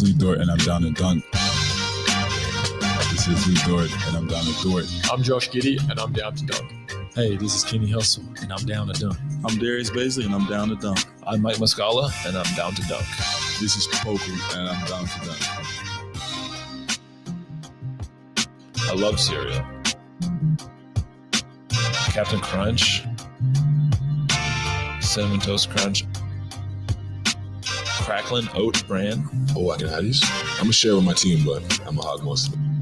is Lee Dort, and I'm down to dunk. This is Lee Dort, and I'm down to Dort. I'm Josh Giddey, and I'm down to dunk. Hey, this is Kenny Hustle, and I'm down to dunk. I'm Darius Baisley, and I'm down to dunk. I'm Mike Muscala, and I'm down to dunk. This is Poku, and I'm down to dunk. I love cereal. Captain Crunch, Cinnamon Toast Crunch, Cracklin' Oat Bran. Oh, I can have these? I'm going to share with my team, but I'm going to hog most of them.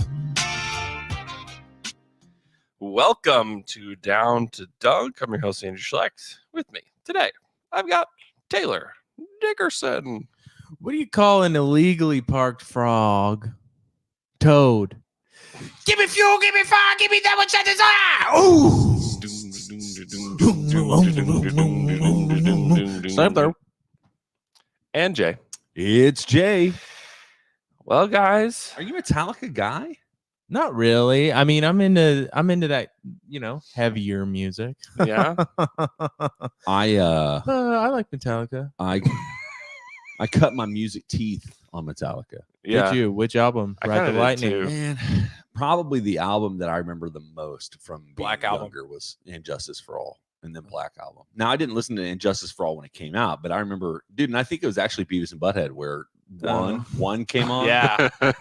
Welcome to Down to Dunk. I'm your host, Andrew Schlecht. With me today, I've got Taylor Dickerson. What do you call an illegally parked frog? Toad. Give me fuel, give me fire, give me that which I desire. Ooh. Same there. And Jay. It's Jay. Well, guys, Are you a Metallica guy? Not really. I mean, I'm into that, heavier music. yeah. I like Metallica. I cut my music teeth on Metallica. Yeah. Did you? Which album? I Ride kinda the did Lightning. too. Man, probably the album that I remember the most from being Black Album. younger was Injustice for All, and then Black Album. Now, I didn't listen to Injustice for All when it came out, but I remember, dude, and I think it was actually Beavis and Butthead where one came on. Yeah. And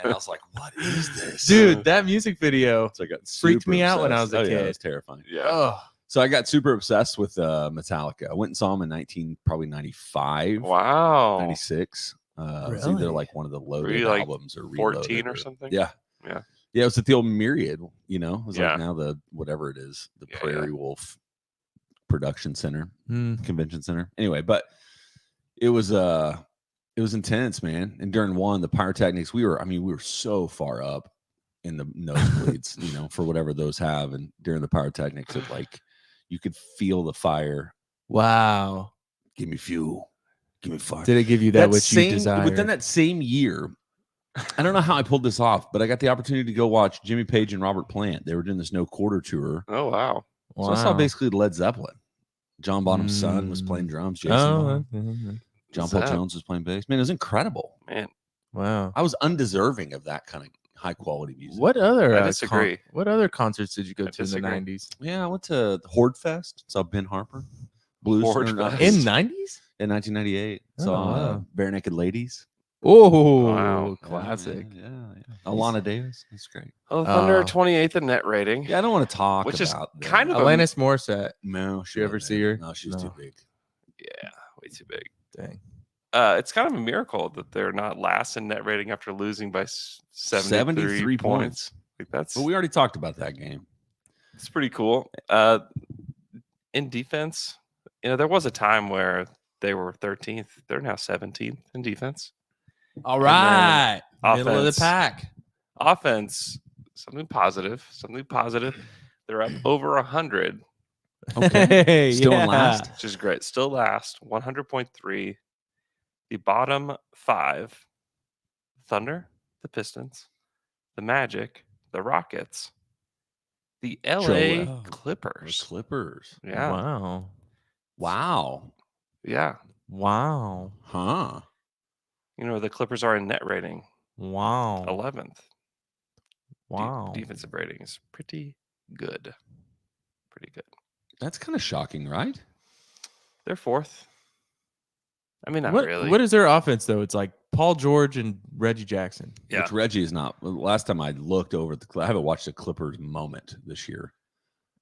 I was like, what is this? Dude, that music video So I got freaked super me out when I obsessed. was a Yeah, kid. it was terrifying. Yeah. Oh, So I got super obsessed with Metallica. I went and saw them in probably 95, Wow. 96. It was Really? either like one of the loaded you, like, albums or 14 Reloaded or something? Yeah. Yeah. Yeah, it was at the old Myriad, It was Yeah. like now the whatever it is, the Yeah, Prairie Wolf Production Center, mm. Convention Center. Anyway, but it was intense, man. And during one, the pyrotechnics, we were so far up in the nosebleeds, for whatever those have. And during the pyrotechnics, it like you could feel the fire. Wow. Give me fuel. Give me fire. Did it give you that which you desire? Within that same year, I don't know how I pulled this off, but I got the opportunity to go watch Jimmy Page and Robert Plant. They were doing this No Quarter tour. Oh, wow. So I saw basically Led Zeppelin. John Bonham's son was playing drums. Jason Bonham. John Paul Jones was playing bass. Man, it was incredible. Man. Wow. I was undeserving of that kind of high quality music. What other? I disagree. What other concerts did you go I to in the disagree. 90s? Yeah, I went to the Horde Fest. Saw Ben Harper. Blues Horde or not, Fest. In 90s? in 1998. Oh, Saw wow. Bare Naked Ladies. Oh, Wow. classic. Yeah. Alana Davis. That's great. Well, Thunder Oh. 28th in net rating. Yeah, I don't want to talk Which is about that. kind of a- Alanis Morissette. No, Did you ever see her? No, she was No. too big. Yeah, way too big. Dang. It's kind of a miracle that they're not last in net rating after losing by 73 points. Like that's But we already talked about that game. it's pretty cool. In defense, there was a time where they were 13th. They're now 17th in defense. All right. Middle of the offense. pack. Offense, something positive. They're up over 100, Okay. Still in last. which is great. Still last, 100.3. The bottom 5: Thunder, the Pistons, the Magic, the Rockets, the LA Joel. Clippers. The Clippers. Yeah, Wow. Wow. yeah. Wow. Huh. The Clippers are in net rating Wow. 11th. Wow. Defensive rating is pretty good. Pretty good. That's kind of shocking, right? They're 4th. I mean, not What, really. what is their offense, though? It's like Paul George and Reggie Jackson. Yeah. Which Reggie is not. Last time I looked over I haven't watched the Clippers moment this year.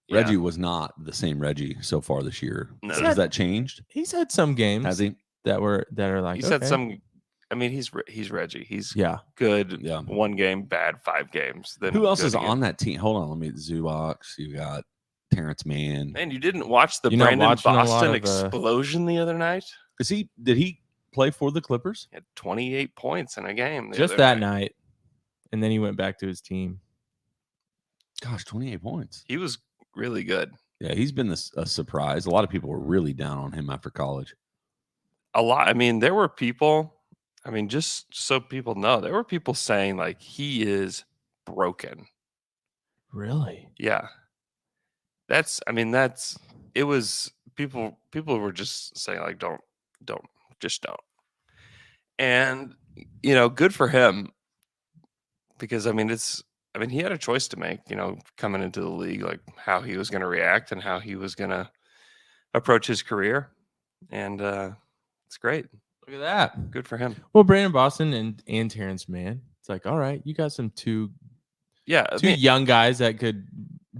Yeah. Reggie was not the same Reggie so far this year. No. Has that changed? He's had some games Has he? that are like He said okay. some. I mean, he's Reggie. He's Yeah. good. Yeah. 1 game, bad 5 games. Then Who else good is again. on that team? Hold on. Let me. Zubox. You got Terrence Mann. Man, you didn't watch the You're not Brandon watching a lot Boston of, explosion the other night? Did he play for the Clippers? He had 28 points in a game. the Just other that night. And then he went back to his team. Gosh, 28 points. He was really good. Yeah, he's been a surprise. A lot of people were really down on him after college. A lot. I mean, there were people. I mean, just so people know, there were people saying like he is broken. Really? Yeah. It was people were just saying like, don't. And good for him because he had a choice to make, coming into the league, like how he was going to react and how he was going to approach his career. And it's great. Look at that. Good for him. Well, Brandon Boston and Terrence Mann. It's like, all right, you got some two young guys that could.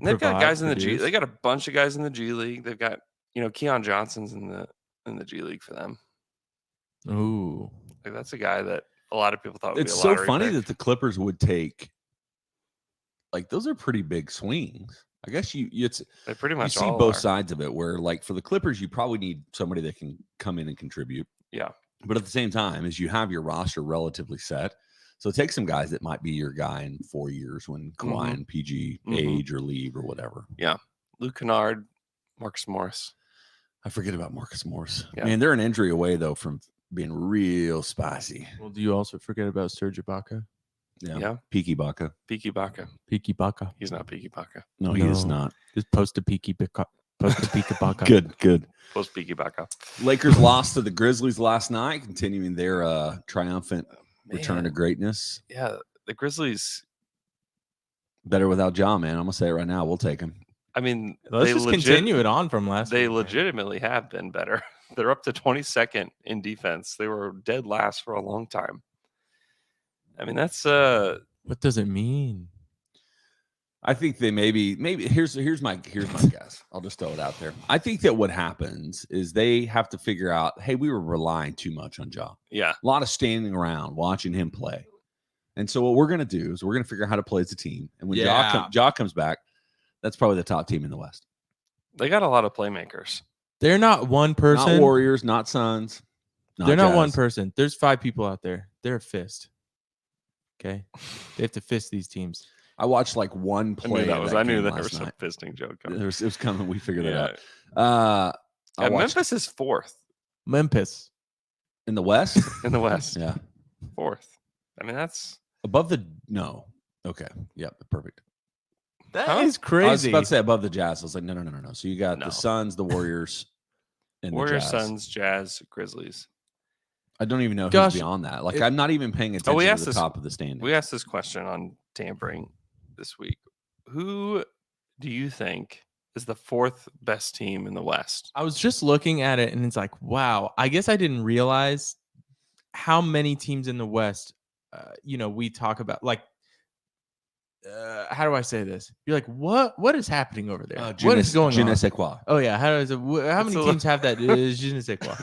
They've got guys in the G. They got a bunch of guys in the G League. They've got Keon Johnson's in the G League for them. Ooh, like that's a guy that a lot of people thought would it's be a so lottery funny pick. that the Clippers would take. Like those are pretty big swings. I guess they pretty much you see all both are. sides of it. Where like for the Clippers, you probably need somebody that can come in and contribute. Yeah, but at the same time, as you have your roster relatively set, so take some guys that might be your guy in 4 years when Kawhi and PG age or leave or whatever. Yeah, Luke Kennard, Marcus Morris. I forget about Marcus Morris. Yeah. Man, they're an injury away though from being real spicy. Well, do you also forget about Serge Ibaka? Yeah. Peaky Baka. Peaky Baka. Peaky Baka. He's not Peaky Baka. No, he is not. Just post a Peaky Baka. Post a Peaky Baka. Good. Post Peaky Baka. Lakers lost to the Grizzlies last night, continuing their triumphant return to greatness. Yeah, the Grizzlies. Better without Ja, man. I'm gonna say it right now. We'll take him. I mean, let's just continue it on from last. They week, legitimately have been better. They're up to 22nd in defense. They were dead last for a long time. I mean, that's what does it mean? I think they maybe here's my guess. I'll just throw it out there. I think that what happens is they have to figure out, hey, we were relying too much on Ja. Yeah. A lot of standing around watching him play. And so what we're gonna do is we're gonna figure out how to play as a team. And when Ja comes back, that's probably the top team in the West. They got a lot of playmakers. They're not one person. Not Warriors, not Suns. They're not Jazz. one person. There's 5 people out there. They're a fist. Okay. They have to fist these teams. I watched like one play. I knew there was some fisting joke coming. It was coming. We figured it out. Memphis is 4th. Memphis. In the West? In the West. Yeah. 4th. I mean, that's above the no. Okay. Yep. Perfect. That is crazy. I was about to say above the Jazz. I was like, no. So you got the Suns, the Warriors, and Warriors, the Jazz. Suns, Jazz, Grizzlies. I don't even know who's beyond that. Like, I'm not even paying attention to the top of the standings. We asked this question on tampering this week. Who do you think is the 4th best team in the West? I was just looking at it, and it's like, wow. I guess I didn't realize how many teams in the West, we talk about. Like, how do I say this? You're like, what is happening over there? What is going on? Je ne sais quoi. Oh, yeah. How many teams have that? Je ne sais quoi.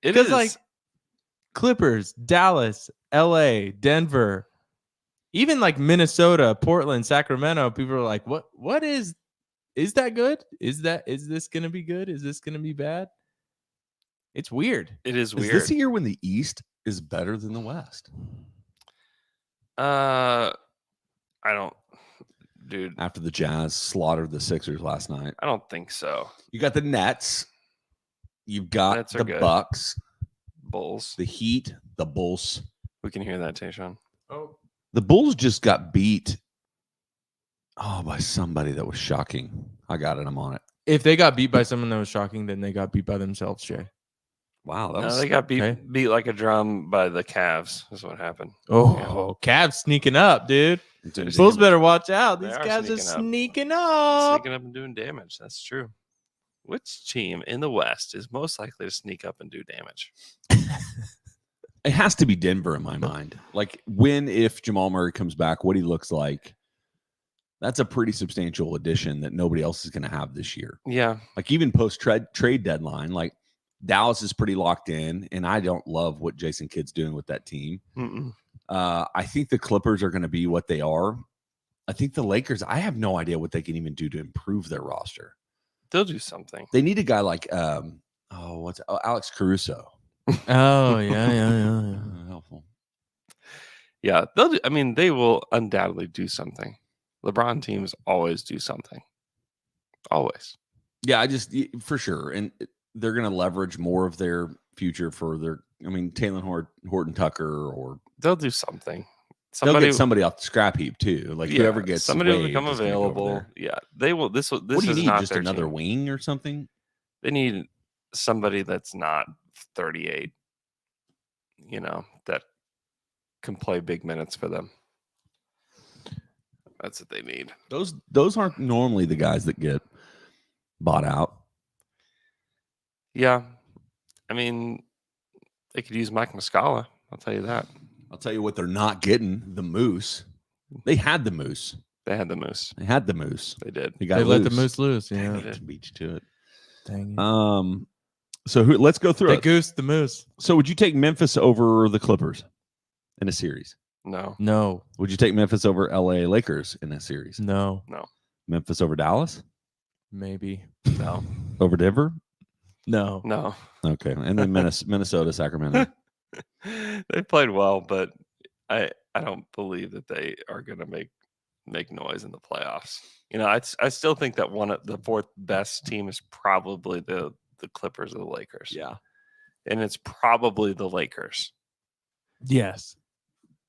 It is like Clippers, Dallas, LA, Denver, even like Minnesota, Portland, Sacramento. People are like, what is that good? Is this going to be good? Is this going to be bad? It's weird. It is weird. Is this a year when the East is better than the West? I don't, dude. After the Jazz slaughtered the Sixers last night. I don't think so. You got the Nets. You've got the good. Bucks, Bulls, the Heat, the Bulls. We can hear that, Tayshaun. Oh, the Bulls just got beat. By somebody that was shocking. I got it. I'm on it. If they got beat by someone that was shocking, then they got beat by themselves, Jay. Wow, they got beat like a drum by the Cavs. Is what happened. Oh, Cavs sneaking up, dude. Bulls better watch out. These guys are sneaking up. Sneaking up and doing damage. That's true. Which team in the West is most likely to sneak up and do damage? It has to be Denver in my mind. Like if Jamal Murray comes back, what he looks like, that's a pretty substantial addition that nobody else is going to have this year. Yeah. Like even post trade deadline, like Dallas is pretty locked in, and I don't love what Jason Kidd's doing with that team. I think the Clippers are going to be what they are. I think the Lakers, I have no idea what they can even do to improve their roster. They'll do something. They need a guy like Alex Caruso. Oh, yeah. Helpful. Yeah, they'll do, they will undoubtedly do something. LeBron teams always do something. Always. Yeah, for sure. And they're going to leverage more of their future for Taylor Horton Tucker, or they'll do something. They'll get somebody off the scrap heap too. Like whoever gets somebody will become available. Yeah, they will. This what do you is need? not Just their another team. wing or something? They need somebody that's not 38. that can play big minutes for them. That's what they need. Those aren't normally the guys that get bought out. Yeah. I mean, they could use Mike Muscala. I'll tell you that. I'll tell you what they're not getting, the Moose. They had the Moose. They had the Moose. They had the Moose. They did. They let the Moose loose. Yeah. Dang it, beat you to it. Dang it. So let's go through They it. goosed the Moose. So would you take Memphis over the Clippers in a series? No. No. Would you take Memphis over LA Lakers in a series? No. Memphis over Dallas? Maybe. No. Over Denver? No. No. Okay. And then Minnesota, Sacramento. They played well, but I don't believe that they are going to make noise in the playoffs. I still think that the fourth best team is probably the Clippers or the Lakers. Yeah. And it's probably the Lakers. Yes.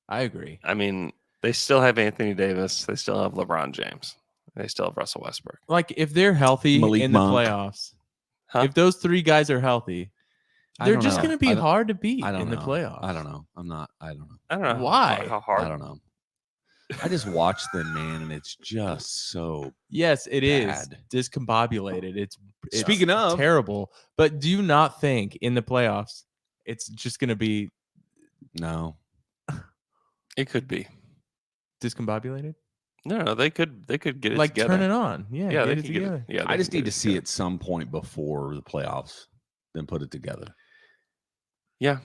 I agree. I mean, they still have Anthony Davis. They still have LeBron James. They still have Russell Westbrook. Like, if they're healthy Malik in the Monk. playoffs, Huh? if those three guys are healthy, I they're don't just know. going to be I don't- hard to beat I don't in know. the playoffs. I don't know. I don't know. I don't know Why? how hard. I don't know. I just watched them, man, and it's just so. Yes, it is Bad. discombobulated. It's Speaking of- terrible. But do you not think in the playoffs it's just going to be No. It could be. discombobulated? No, they could get it Like, together. turn it on. Yeah, Yeah, get they it could get together. it. Yeah, I they just could need get to it see together. at some point before the playoffs, then put it together. Yeah,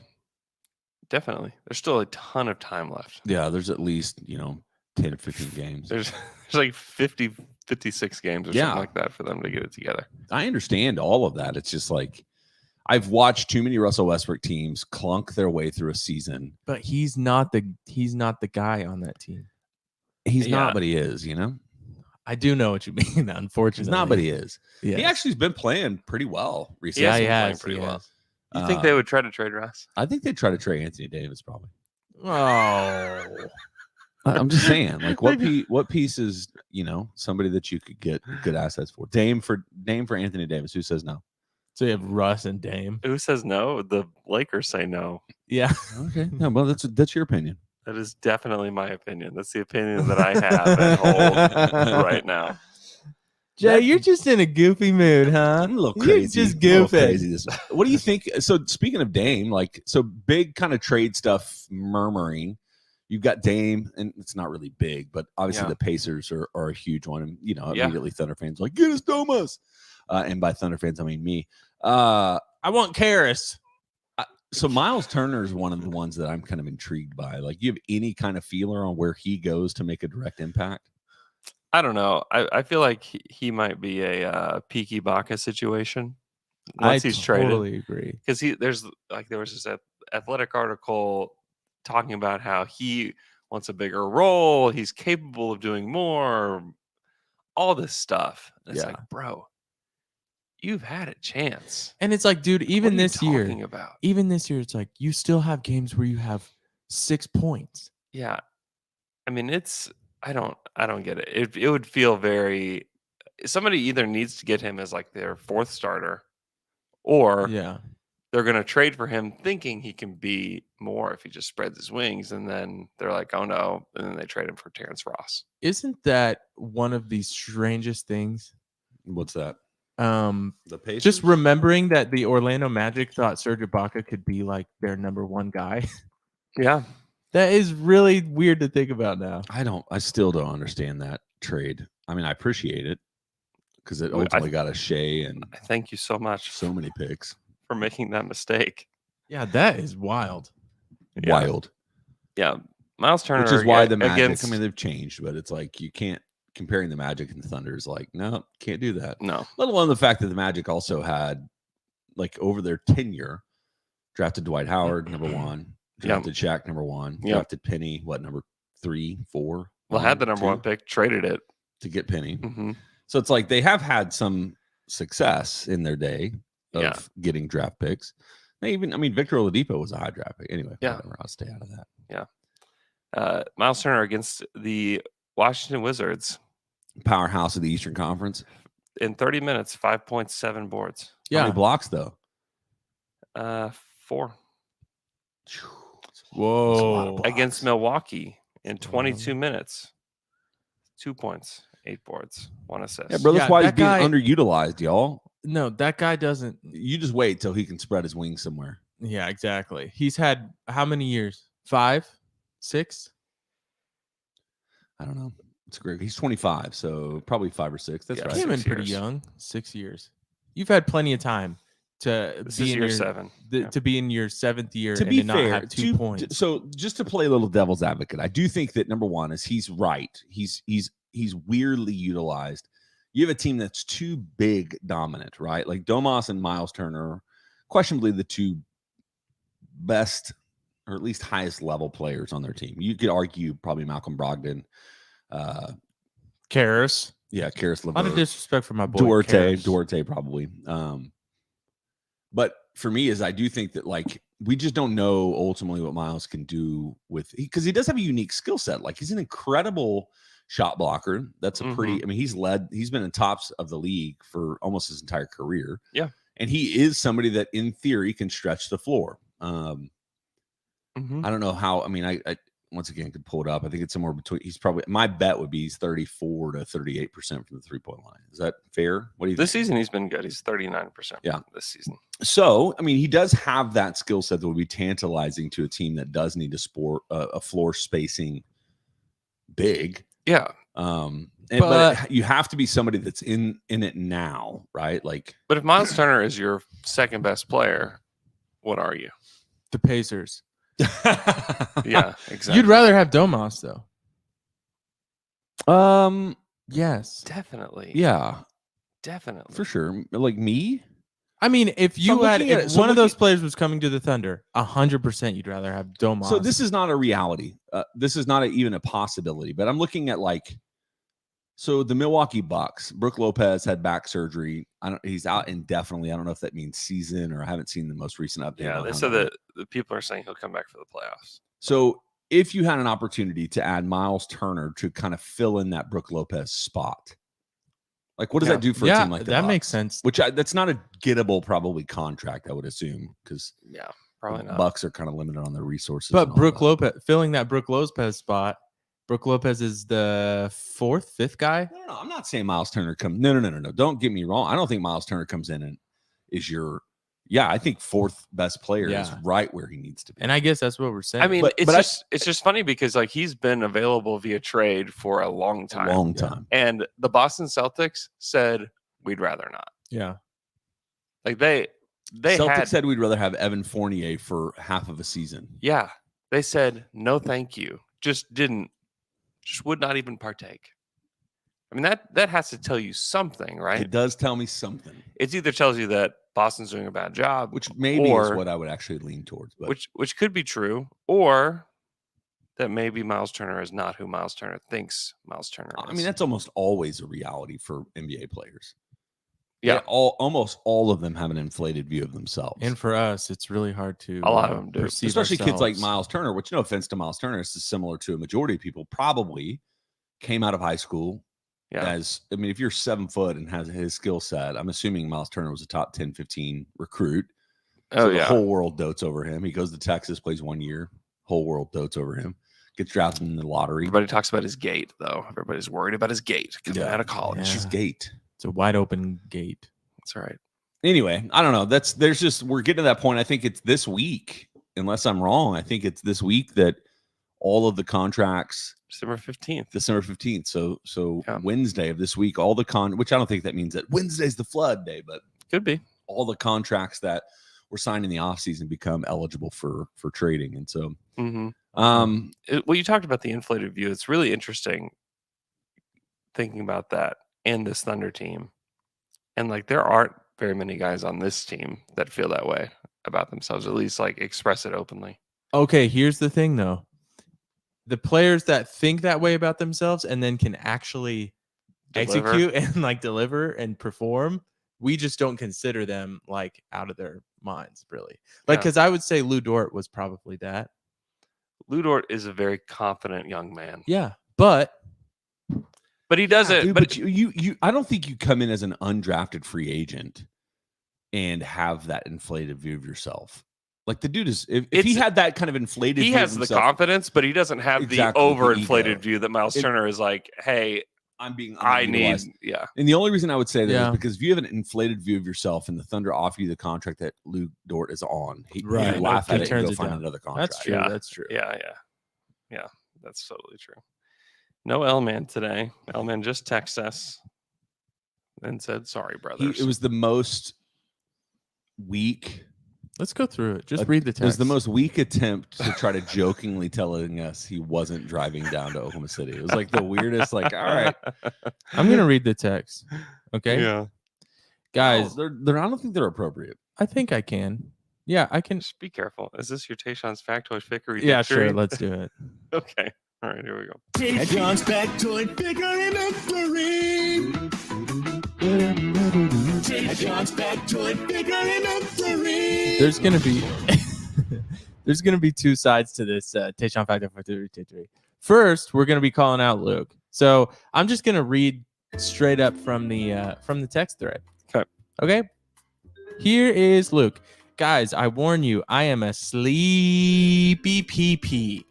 definitely. There's still a ton of time left. Yeah, there's at least 10 or 15 games. There's like 56 games or Yeah. something like that for them to get it together. I understand all of that. It's just like I've watched too many Russell Westbrook teams clunk their way through a season. But he's not the guy on that team. He's Yeah. not, but he is. I do know what you mean. Unfortunately, He's not, but he is. Yes. He actually has been playing pretty well recently. Yeah, Yeah, he he has been has. playing pretty he well. has. You think they would try to trade Russ? I think they'd try to trade Anthony Davis probably. Oh, I'm just saying, like what pieces, somebody that you could get good assets for. Dame for Anthony Davis. Who says no? so you have Russ and Dame. Who says no? The Lakers say no. Yeah, Okay. No, well, that's your opinion. That is definitely my opinion. That's the opinion that I have and hold right now. Jay, you're just in a goofy mood, huh? I'm a little You're crazy. just a little goofy. crazy what do you think? So speaking of Dame, so big kind of trade stuff murmuring. You've got Dame, and it's not really big, but obviously Yeah. the Pacers are a huge one. And Yeah. immediately Thunder fans are like, get us Domas. And by Thunder fans, I mean me. I want Karis. So Myles Turner is one of the ones that I'm kind of intrigued by. Like, you have any kind of feeler on where he goes to make a direct impact? I don't know. I feel like he might be a Peaky Baka situation once he's traded. totally agree. Because there was this athletic article talking about how he wants a bigger role. He's capable of doing more. All this stuff. And it's Yeah. like, bro, you've had a chance. And it's like, dude, What even are you this year, talking about? it's like you still have games where you have 6 points. Yeah. I mean, I don't get it. It would feel very somebody either needs to get him as like their fourth starter, or Yeah. they're going to trade for him thinking he can be more if he just spreads his wings, and then they're like, oh no, and then they trade him for Terrence Ross. Isn't that one of the strangest things? What's that? The Pacers? Just remembering that the Orlando Magic thought Serge Ibaka could be like their number one guy. Yeah. That is really weird to think about now. I still don't understand that trade. I mean, I appreciate it because it ultimately got us Shea and I thank you so much so many picks. for making that mistake. Yeah, that is wild. Yeah. Wild. Yeah. Miles Turner. Which is why the Magic, against, I mean, they've changed, but it's like you can't, comparing the Magic and the Thunder is like, no, can't do that. no. Let alone the fact that the Magic also had, like, over their tenure, drafted Dwight Howard, number one, Yeah. drafted Shaq, number one, Yeah. drafted Penny, number 3, 4? Well, had the number one pick, traded it. to get Penny. hmm So it's like they have had some success in their day of Yeah. getting draft picks. Victor Oladipo was a high draft pick. Anyway, Yeah. whatever, I'll stay out of that. Miles Turner against the Washington Wizards Powerhouse of the Eastern Conference. in 30 minutes, 5.7 boards. How many blocks though? 4. Whoa. against Milwaukee in 22 minutes. 2 points, 8 boards, 1 assist. Yeah, bro, that's Yeah, why he's that being guy- underutilized, y'all. No, that guy doesn't. You just wait till he can spread his wings somewhere. Yeah, exactly. He's had how many years? 5, 6? I don't know. It's great. He's 25, so probably 5 or 6. That's Yeah, right. Came in 6 pretty years. young. 6 years. You've had plenty of time to This be is in year your 7. to be in your 7th year To and be to not fair, have 2 points. so just to play a little devil's advocate, I do think that number one is he's right. He's weirdly utilized. You have a team that's too big dominant, right? Like Domas and Myles Turner, questionably the two best or at least highest level players on their team. You could argue probably Malcolm Brogdon, Karras. yeah, Karis A lot of LeVert, disrespect for my boy. Duarte Karras. probably. But for me is I do think that like we just don't know ultimately what Myles can do with because he does have a unique skill set. Like he's an incredible shot blocker. That's a pretty. I mean, he's been in tops of the league for almost his entire career. Yeah, and he is somebody that in theory can stretch the floor. I don't know how. I mean, I once again could pull it up. I think it's somewhere between. He's probably my bet would be he's 34 to 38% from the 3-point line. Is that fair? What do you this think? season he's been good. He's 39%. Yeah. This season. So, I mean, he does have that skill set that would be tantalizing to a team that does need a floor spacing big. Yeah. But you have to be somebody that's in it now, right? Like, But if Myles Turner is your second best player, what are you? The Pacers. Yeah, exactly. You'd rather have Domas though. Yes. Definitely. Yeah, Definitely. for sure. Like me, I mean, if you had looking at if it- so one of those looking- players was coming to the Thunder, 100% you'd rather have Domas. so this is not a reality. This is not even a possibility. But I'm looking at like, so the Milwaukee Bucks. Brook Lopez had back surgery. He's out indefinitely. I don't know if that means season or I haven't seen the most recent update. Yeah, on they how said that that the people are saying he'll come back for the playoffs. So if you had an opportunity to add Myles Turner to kind of fill in that Brook Lopez spot, like what does that do for a team like the that Bucks? makes sense. Which that's not a gettable probably contract, I would assume, because Yeah, probably the not. Bucks are kind of limited on their resources. But and all Brook that. Lopez filling that Brook Lopez spot. Brook Lopez is the 4th, 5th guy. No, I'm not saying Myles Turner comes. No. Don't get me wrong. I don't think Myles Turner comes in and is your. Yeah, I think 4th best player is Yeah. right where he needs to be. And I guess that's what we're saying. I mean, But it's just funny because like he's been available via trade for a long time. Long time. And the Boston Celtics said we'd rather not. yeah. Like they Celtics said we'd rather have Evan Fournier for half of a season. yeah, they said no thank you. Just would not even partake. I mean that has to tell you something, right? It does tell me something, It either tells you that Boston's doing a bad job, which maybe is or- what I would actually lean towards. But which could be true, or that maybe Myles Turner is not who Myles Turner thinks Myles Turner is. I mean, that's almost always a reality for NBA players. Yeah. Almost all of them have an inflated view of themselves. And for us, it's really hard to A lot of them do. perceive Especially kids like ourselves. Myles Turner, which no offense to Myles Turner, is similar to a majority of people probably came out of high school yeah. as, I mean, if you're 7 foot and has his skill set, I'm assuming Myles Turner was a top 10, 15 recruit. Oh The yeah. whole world dotes over him. He goes to Texas, plays 1 year. Whole world dotes over him. Gets drafted in the lottery. Everybody talks about his gait, though. Everybody's worried about his gait coming Yeah. out of college. It's just gate. It's a wide open gate. That's right. Anyway, I don't know. We're getting to that point. I think it's this week, unless I'm wrong. I think it's this week that all of the contracts, December 15th. December 15th. So Yeah. Wednesday of this week, which I don't think that means that Wednesday's the flood day, but Could be. all the contracts that were signed in the offseason become eligible for trading. And so, Mm-hmm. um, Well, you talked about the inflated view. It's really interesting thinking about that and this Thunder team. And like there aren't very many guys on this team that feel that way about themselves, at least like express it openly. Okay, here's the thing though. The players that think that way about themselves and then can actually Deliver. execute and like deliver and perform, we just don't consider them like out of their minds, really. Like, Yeah. because I would say Lou Dort was probably that. Lou Dort is a very confident young man, Yeah, but but he does it. dude, But but you, I don't think you come in as an undrafted free agent and have that inflated view of yourself. Like the dude is, if he had that kind of inflated, he view of has the himself, confidence, but he doesn't have Exactly, the the overinflated ego. view that Miles Turner is like, hey, I'm being I need, underutilized. yeah. And the only reason I would say that is Yeah. because if you have an inflated view of yourself and the Thunder offer you the contract that Lou Dort is on, he Right. would laugh He at it and turns go it find down. another contract. That's true. Yeah. That's true. Yeah, that's totally true. No L-Man today. L-Man just texted us and said, sorry, brothers. It was the most weak. Let's go through it. Just read the text. It was the most weak attempt to try to jokingly telling us he wasn't driving down to Oklahoma City. It was like the weirdest, like, all right. I'm going to read the text. Okay. Yeah. Guys, No, they're I don't think they're appropriate. I think I can. Yeah, I can. Just be careful. Is this your Tayshawn's Factoid Fickery? Yeah, Dictionary? sure. Let's do it. Okay. All right, here we go. Tayshawn's Factoid Fickery Victory. Tayshawn's Factoid Fickery Victory. There's going to be two sides to this Tayshawn Factor 43. First, we're going to be calling out Luke. So I'm just going to read straight up from the text thread. Okay. Here is Luke. Guys, I warn you, I am a sleepy PP.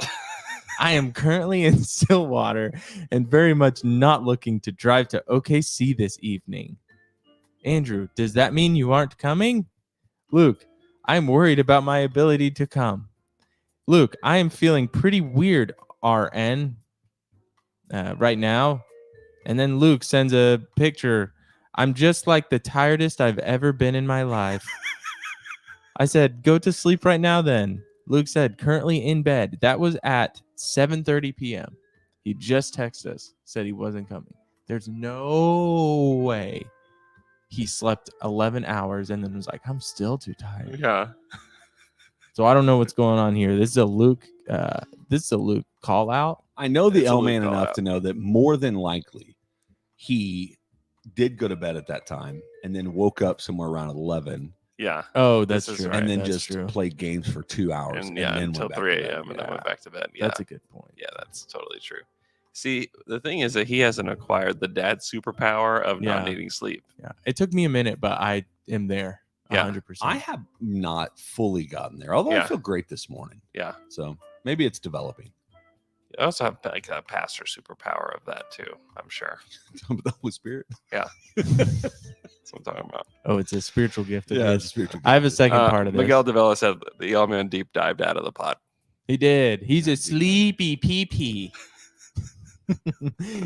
I am currently in Stillwater and very much not looking to drive to OKC this evening. Andrew, does that mean you aren't coming? Luke, I'm worried about my ability to come. Luke, I am feeling pretty weird, RN, right now. And then Luke sends a picture. I'm just like the tiredest I've ever been in my life. I said, go to sleep right now then. Luke said, currently in bed. That was at 7:30 p.m. He just texted us, said he wasn't coming. There's no way he slept 11 hours and then was like, I'm still too tired. Yeah. So I don't know what's going on here. This is a Luke call out. I know the It's a L Luke man enough call-out. to know that more than likely he did go to bed at that time and then woke up somewhere around 11 Yeah. Oh, that's This is true. right. and then That's just true. played games for 2 hours And yeah, then until went back 3 to bed. a.m. and then Yeah. went back to bed. Yeah. That's a good point. Yeah, that's totally true. See, the thing is that he hasn't acquired the dad superpower of not Yeah. needing sleep. Yeah. It took me a minute, but I am there. Yeah. 100%. I have not fully gotten there, although I Yeah. feel great this morning. Yeah. So maybe it's developing. I also have like a pastor superpower of that too, I'm sure. the Holy Spirit. That's what I'm talking about. Oh, it's a spiritual gift. of Yeah, his. it's spiritual. I have a second part of this. Miguel Davila said the Yell Man deep dived out of the pot. He did. He's a sleepy PP.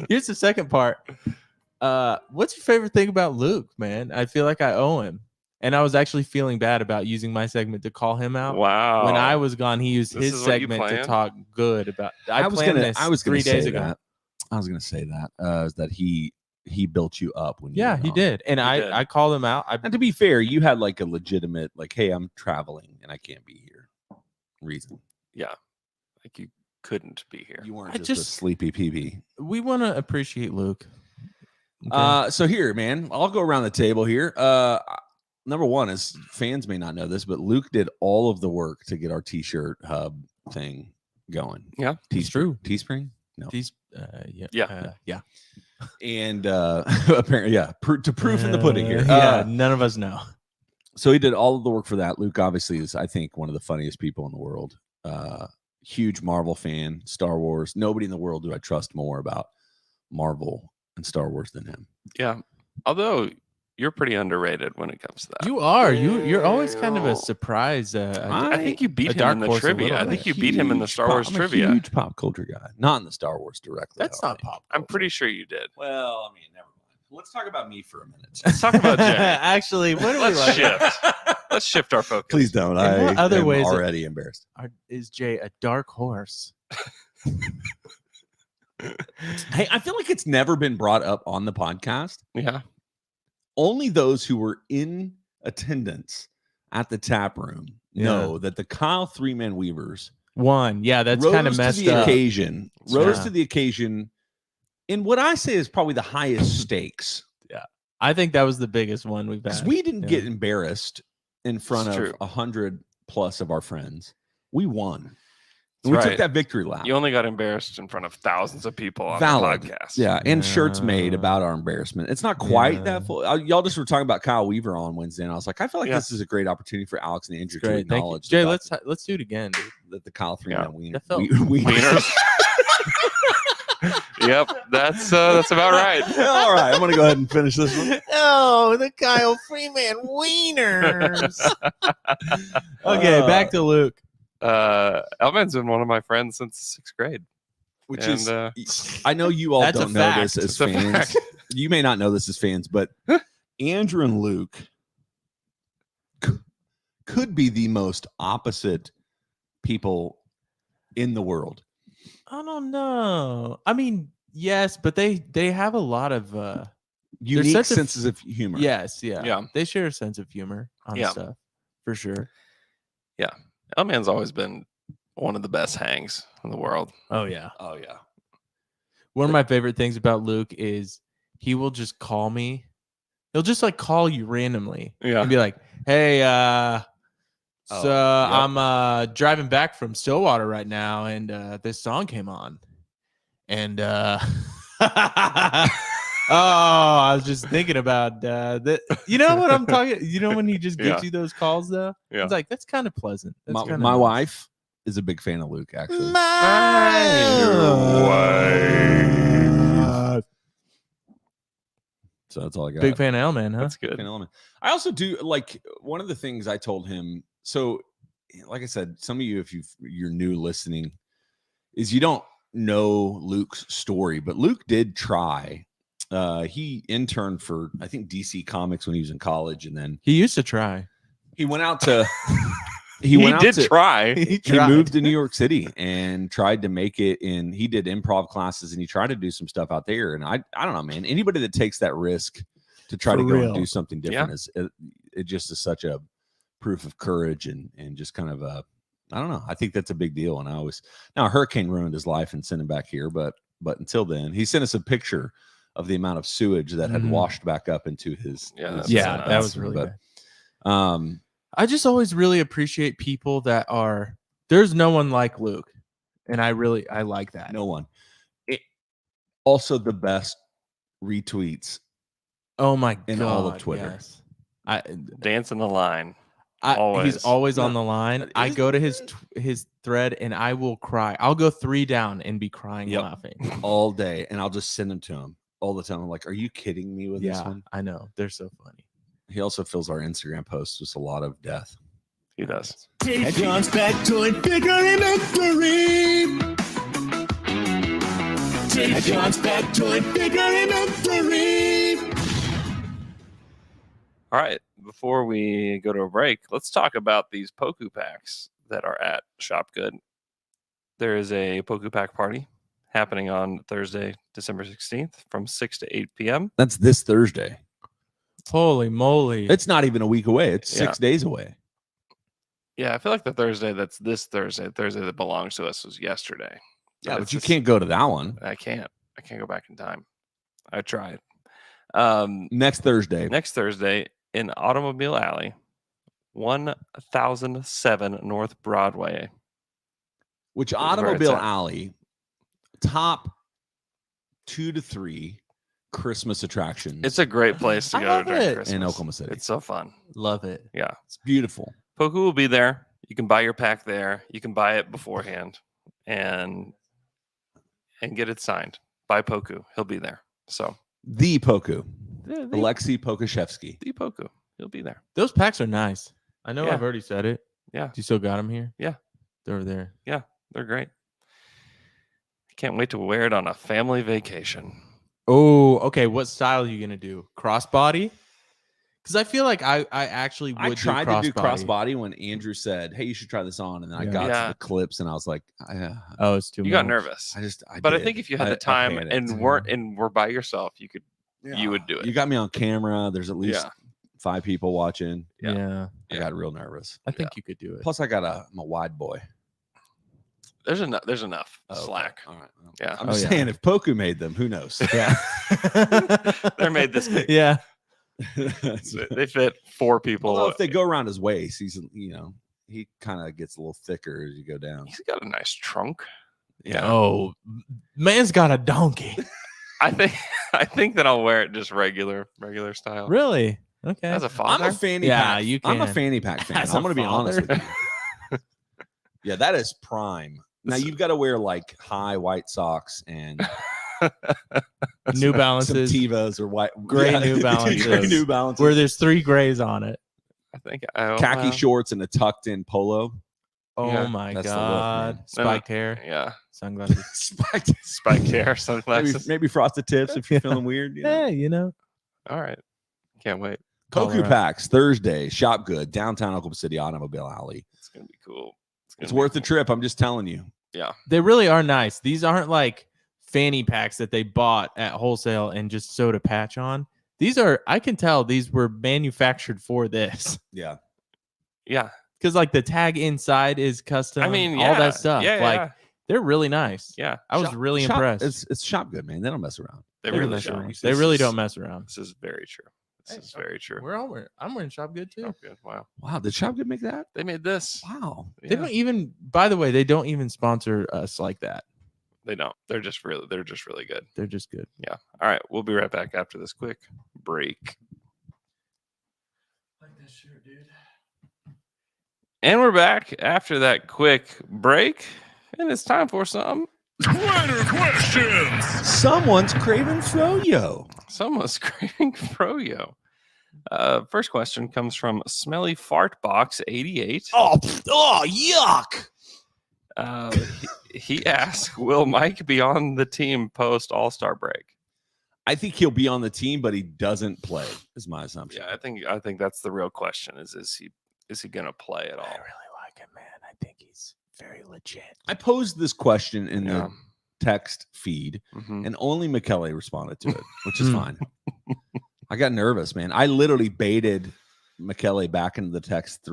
Here's the second part. What's your favorite thing about Luke, man? I feel like I owe him. And I was actually feeling bad about using my segment to call him out. Wow. When I was gone, he used This his is what you segment to planned? talk good about. I was planned gonna. this I was gonna 3 days say ago. that. I was gonna say that. Is that he built you up when you Yeah, went he on. did. And He did. I called him out. And to be fair, you had like a legitimate, like, hey, I'm traveling and I can't be here reason. Yeah. Like you couldn't be here. You weren't I just a just- sleepy PB. We want to appreciate Luke. Okay. So here, man, I'll go around the table here. Number one is fans may not know this, but Luke did all of the work to get our t-shirt hub thing going. Yeah. It's true. Teespring? No. These, Yeah. yeah. And apparently, yeah, to proof in the pudding here. Yeah, none of us know. So he did all of the work for that. Luke obviously is, I think, one of the funniest people in the world. Huge Marvel fan, Star Wars. Nobody in the world do I trust more about Marvel and Star Wars than him. Yeah. Although you're pretty underrated when it comes to that. You are. You're always kind of a surprise. I think you beat a him dark in the horse a trivia. little I bit. think you beat him in the Star Wars I'm trivia. a huge pop culture guy, not in the Star Wars directly. That's I don't not think. pop. I'm pretty sure you did. Well, I mean, never mind. Let's talk about me for a minute. Let's talk about Jay. Actually, what do we Let's like? shift. Let's shift our focus. Please don't. In what I other am ways- already embarrassed. Is Jay a dark horse? Hey, I feel like it's never been brought up on the podcast. Yeah. Only those who were in attendance at the tap room know that the Kyle 3-Man Weavers One. Yeah, that's kind of rose messed to the up. occasion. Rose Yeah. to the occasion in what I say is probably the highest stakes. I think that was the biggest one we've Because had. we didn't Yeah. get embarrassed in front It's of true. 100 plus of our friends. We won. And we right. took that victory lap. You only got embarrassed in front of thousands of people on Valid. the podcast. Yeah, and shirts made Yeah. about our embarrassment. It's not quite Yeah. that full. Y'all just were talking about Kyle Weaver on Wednesday, and I was like, I feel like Yeah. this is a great opportunity for Alex and Andrew to Great. Thank you. acknowledge Jay, the fact let's do it again, dude. that the Kyle three-man wiener. That felt- Wieners. Yep, that's about right. All right, I'm gonna go ahead and finish this one. Oh, the Kyle Freeman wieners. Okay, back to Luke. Elman's been one of my friends since 6th grade. Which And, is, I know you all That's a don't know fact. this as It's a fans. fact. You may not know this as fans, but Andrew and Luke could be the most opposite people in the world. I don't know. I mean, yes, but they have a lot of Unique sense of- senses of humor. yes, yeah. Yeah. They share a sense of humor on Yeah. stuff. For sure. Elman's always been one of the best hangs in the world. Oh yeah. Oh yeah. One of my favorite things about Luke is he will just call me. He'll just like call you randomly Yeah. and be like, "Hey, Oh, so yep. I'm driving back from Stillwater right now, and this song came on, and oh, I was just thinking about that. You know what I'm talking? You know when he just gives Yeah. you those calls though? Yeah. It's like that's kind of pleasant. That's My, kinda my nice. wife is a big fan of Luke, actually. So that's all I got. Big fan of L Man, huh? That's good. Fan element. I also do like one of the things I told him. So, like I said, some of you, if you're new listening, is you don't know Luke's story, but Luke did try. He interned for I think DC Comics when he was in college, and then He used to try. he went out to. He went out did to, try. He He moved to New York City and tried to make it in. He did improv classes and he tried to do some stuff out there. And I don't know, man. Anybody that takes that risk to try For to go real. and do something different is it just is such a proof of courage and just kind of I don't know. I think that's a big deal. And now a hurricane ruined his life and sent him back here, but until then, he sent us a picture of the amount of sewage that had Mhm. washed back up into his. Yeah, that's Yeah, so that nice. was really But, bad. I just always really appreciate people that are there's no one like Luke. And I like that. no one. Also, the best retweets. Oh my In god. all of Twitter. Yes. I Dancing the line. he's Always. always on No, the line. I go to his thread and I will cry. I'll go 3 down and be crying Yep. laughing. all day, and I'll just send them to him all the time. I'm like, "Are you kidding me with this Yeah, one?" I know. They're so funny. He also fills our Instagram posts with a lot of death. He does. Take John's factoid figuring victory. Take John's factoid figuring victory. All right. Before we go to a break, let's talk about these Poku packs that are at Shop Good. There is a Poku pack party happening on Thursday, December 16th from 6 to 8 p.m. That's this Thursday. Holy moly. It's not even a week away. It's Yeah. 6 days away. Yeah, I feel like the Thursday that's this Thursday that belongs to us was yesterday. Yeah, it's but you just- can't go to that one I can't go back in time. I tried. next Thursday. Next Thursday in Automobile Alley, 1007 North Broadway. Which where it's Automobile at. Alley, top 2 to 3 Christmas attractions. It's a great place to I go love during it. Christmas. in Oklahoma City. It's so fun. Love it. Yeah. It's beautiful. Poku will be there. You can buy your pack there. You can buy it beforehand and get it signed by Poku. He'll be there. So The Poku, the Alexei Pokushevsky. Poku. He'll be there. Those packs are nice. I know Yeah. I've already said it. Yeah. Do you still got them here? Yeah. They're over there. They're great. Can't wait to wear it on a family vacation. Oh, okay. What style are you gonna do? Crossbody? Because I feel like I actually would I tried do to do crossbody. crossbody when Andrew said, "Hey, you should try this on," and then I Yeah. got Yeah. to the clips and I was like, Oh, it's too You much. got nervous. But I did. think if you had I- the I time panicked. and were by yourself, you would do it. You got me on camera. There's at least Yeah. 5 people watching. Yeah. Yeah. I Yeah. got real nervous. I think you could do it. Plus, I'm a wide boy. There's enough Oh, okay. slack. All right. Well, Yeah. I'm Oh, just yeah. saying, if Poku made them, who knows? Yeah. They're made this big. Yeah. They fit 4 people. Although if they go around his waist, he's he kind of gets a little thicker as you go down. He's got a nice trunk. Yeah. Oh, man's got a donkey. I think that I'll wear it just regular style. Really? Okay. As a I'm father, a fanny Yeah, pack. you I'm a can. fanny pack fan. As I'm a going to be honest father. with you. Yeah, that is prime. Now you've got to wear like high white socks and New some Balances, Tevas or white Gray yeah, New Balances. Gray New Balances. where there's 3 grays on it. I think Khaki shorts and a tucked in polo. Oh Yeah, my that's the look, god! man. Spiked hair, Yeah, sunglasses. spiked hair, sunglasses. maybe frosted tips if you're feeling weird. You know? Hey, you know. All right, can't wait. Poku Colorado. packs Thursday, Shop Good, downtown Oklahoma City Automobile Alley. It's gonna be cool. It's worth the trip. I'm just telling you. Yeah, They really are nice. These aren't like fanny packs that they bought at wholesale and just sewed a patch on. These are, I can tell these were manufactured for this Yeah. yeah. because like the tag inside is custom. I mean, all yeah, that stuff. Yeah, like yeah. they're really nice. Yeah. I was really impressed. It's Shop Good, man. They don't mess around. They They really mess don't. around. This They really is- don't mess around. This is very true. This is very true. We're all wearing. I'm wearing Shop Good too. Oh, good. Wow. Wow, did Shop Good make that? They made this. Wow. They Yeah. don't even. By the way, they don't even sponsor us like that. They don't. They're just really good. They're just good. Yeah. All right. We'll be right back after this quick break. Like that shirt, dude. And we're back after that quick break. And it's time for some. Twitter questions. Someone's craving froyo. Someone's craving froyo. First question comes from Smelly Fart Box 88. Oh, yuck. He asks, will Mike be on the team post All-Star break? I think he'll be on the team, but he doesn't play, is my assumption. Yeah, I think that's the real question is he gonna play at all? I really like him, man. I think he's very legit. I posed this question in Yeah. the text feed, Mhm. and only McKelly responded to it, which is fine. I got nervous, man. I literally baited McKelly back into the text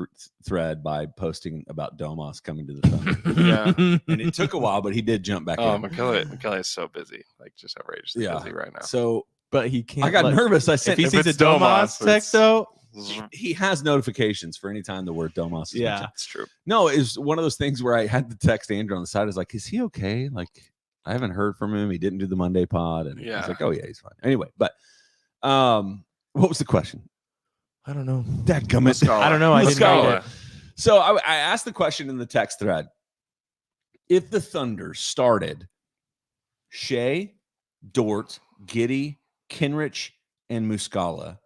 thread by posting about Domas coming to the Thunder. Yeah. And it took a while, but he did jump back Oh, in. McKelly is so busy, like just outrageously Yeah. busy right now. So But he can't. I got let- nervous. I If sent he If sees a it's Domas, Domas text, it's- though, he has notifications for any time the word Domas is Yeah. mentioned. It's true. No, it's one of those things where I had to text Andrew on the side. I was like, is he okay? Like, I haven't heard from him. He didn't do the Monday pod. And Yeah. he's like, oh, yeah, he's fine. Anyway, but what was the question? I don't know. Dadgummit. I don't know. I didn't Muscala. read it. So I asked the question in the text thread. If the Thunder started Shea, Dort, Giddey, Kenrich, and Muscala,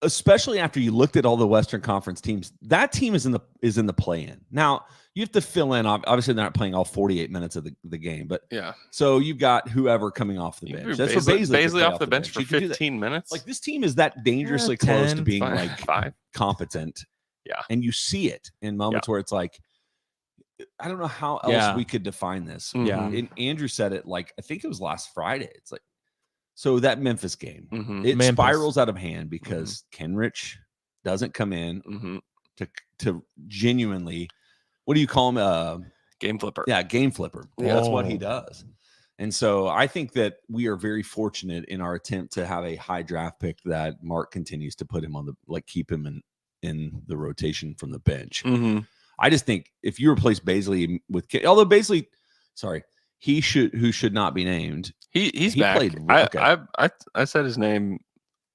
especially after you looked at all the Western Conference teams, that team is in the play-in. Now, you have to fill in. Obviously, they're not playing all 48 minutes of the game, but Yeah. so you've got whoever coming off the You can bench. do That's where Baisley could Baisley play off the bench for You could do that. 15 minutes. Like, this team is that dangerously close to 10, being Five. like Five. competent. Yeah. And you see it in moments where it's like, I don't know how else Yeah. we could define this. Mhm. Yeah. And Andrew said it like, I think it was last Friday. It's like, so that Memphis game, Mhm. it Memphis. spirals out of hand because Kenrich doesn't come in Mhm. to genuinely, what do you call him? Game flipper. Yeah, game flipper. Yeah, that's what he Oh. does. And so I think that we are very fortunate in our attempt to have a high draft pick that Mark continues to put him on keep him in the rotation from the bench. Mhm. I just think if you replace Baisley with, although Baisley, who should not be named. He's He back. played- I, okay. I said his name.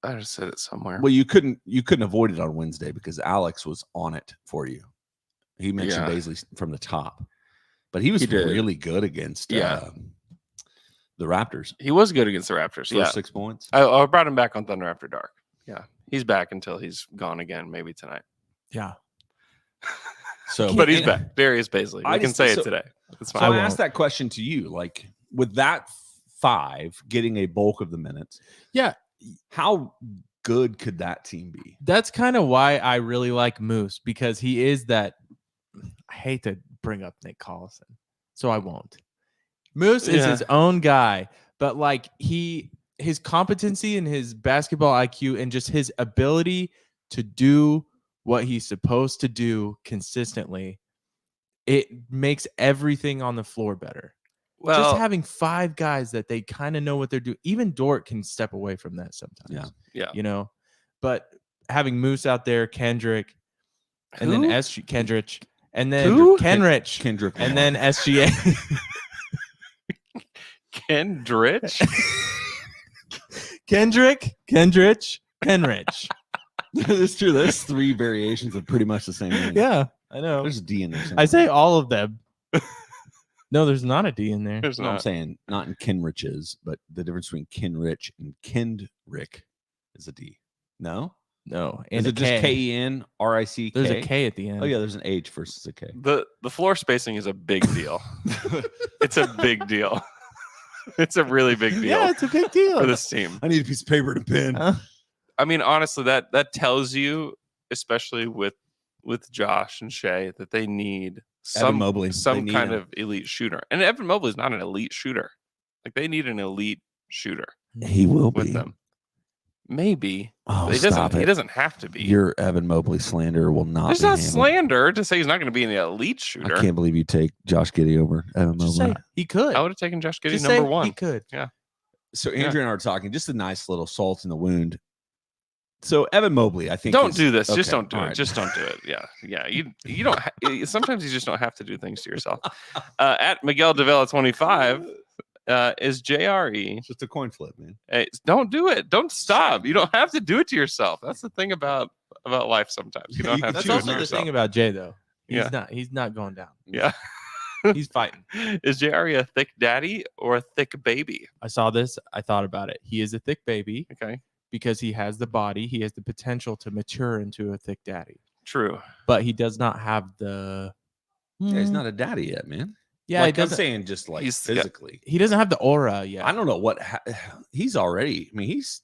I just said it somewhere. Well, you couldn't avoid it on Wednesday because Alex was on it for you. He mentioned Yeah. Baisley from the top, but he was He did. really good against Yeah. the Raptors. He was good against the Raptors. First Yeah. 6 points. I brought him back on Thunder After Dark. Yeah. He's back until he's gone again, maybe tonight. Yeah. So, But he's back. Darius Baisley. I I can just- say so- it today. It's So fine. I asked that question to you, like with that 5 getting a bulk of the minutes. Yeah. How good could that team be? That's kind of why I really like Moose because he is that. I hate to bring up Nick Collison, so I won't. Moose is Yeah. his own guy, but like his competency and his basketball IQ and just his ability to do what he's supposed to do consistently, it makes everything on the floor better. well, Just having 5 guys that they kind of know what they're doing. Even Dort can step away from that sometimes. Yeah. Yeah. You know, but having Moose out there, Kendrick, and then Who? Kendrick, and then Who? Kenrich, Kendrick and Lamar. then SGA. Kendrick? Kendrick, Kenrich. It's true. There's 3 variations of pretty much the same name. Yeah, I know. There's a D in there. I say somewhere. all of them. No, there's not a D in there. There's No, I'm not. saying not in Kenrich's, but the difference between Kenrich and Kendrick is a D. No? No, Is and it just Kenrick? There's a K at the end. Oh, yeah, there's an H versus a K. The floor spacing is a big deal. It's a big deal. It's a really big deal Yeah, it's a big deal. for this team. I need a piece of paper to pen. I mean, honestly, that tells you, especially with Josh and Shea, that they need Evan Mobley. They some need kind him. of elite shooter. And Evan Mobley is not an elite shooter. Like, they need an elite shooter He will with be. them. Maybe. Oh, He stop it. He doesn't have to be. Your Evan Mobley slander will not There's be not handled. slander to say he's not going to be an elite I shooter. can't believe you take Josh Giddey over Evan Just Mobley. say he could. I would have taken Josh Giddey Just number say 1. He could. So Andrew and I are talking, just a nice little salt in the wound. So Evan Mobley, I think. Don't is- do this. Just okay, don't do all it. right. Just don't do it. Yeah. You don't. Sometimes you just don't have to do things to yourself. At Miguel Davila 25 is JRE. It's just a coin flip, man. Hey, don't do it. Don't stop. You don't have to do it to yourself. That's the thing about life. Sometimes you don't have That's to do it also to the yourself. thing about Jay, though. Yeah. He's not going down. Yeah. He's fighting. Is JRE a thick daddy or a thick baby? I saw this. I thought about it. He is a thick baby Okay. because he has the body. He has the potential to mature into a thick daddy, True. but he does not have the. Yeah, he's not a daddy yet, man. Yeah, like he I'm doesn't. saying, just like He's- physically. He doesn't have the aura yet. I don't know what he's already. I mean, he's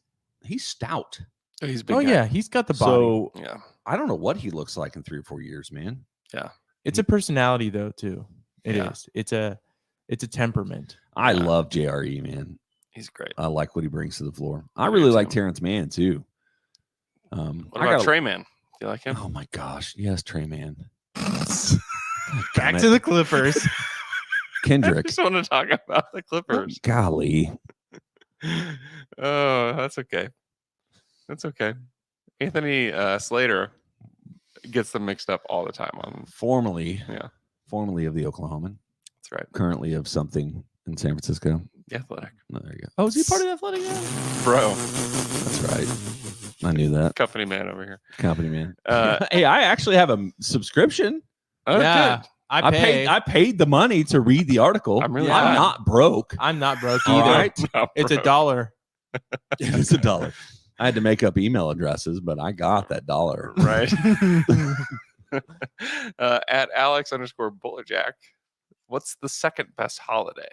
stout. He's big. Oh guy. yeah, he's got the body. So Yeah. I don't know what he looks like in 3 or 4 years, man. It's a personality though too. It is. Yeah. It's a temperament. I Yeah. love JRE, man. He's great. I like what he brings to the floor. I I do really like too. Terrence Mann too. What I about got- Trey Man? Do you like him? Oh my gosh, yes, Trey Man. Back to the Clippers. I Kendrick. just want to talk about the Clippers. Golly, Oh, that's okay. That's okay. Anthony Slater gets them mixed up all the time on. formerly Yeah. of the Oklahoman, That's right. currently of something in San Francisco. The Athletic. No, there you go. Oh, is he part of the Athletic? Now? Bro. That's right. I knew that. Company man over here. Company man. Uh, Hey, I actually have a subscription. oh, Yeah, good. I paid the money to read the article. I'm really I'm glad. not broke. I'm not broke All either. right. No, It's bro. $1. It's $1. I had to make up email addresses, but I got that $1. Right. At Alex_Bullerjack, what's the second best holiday?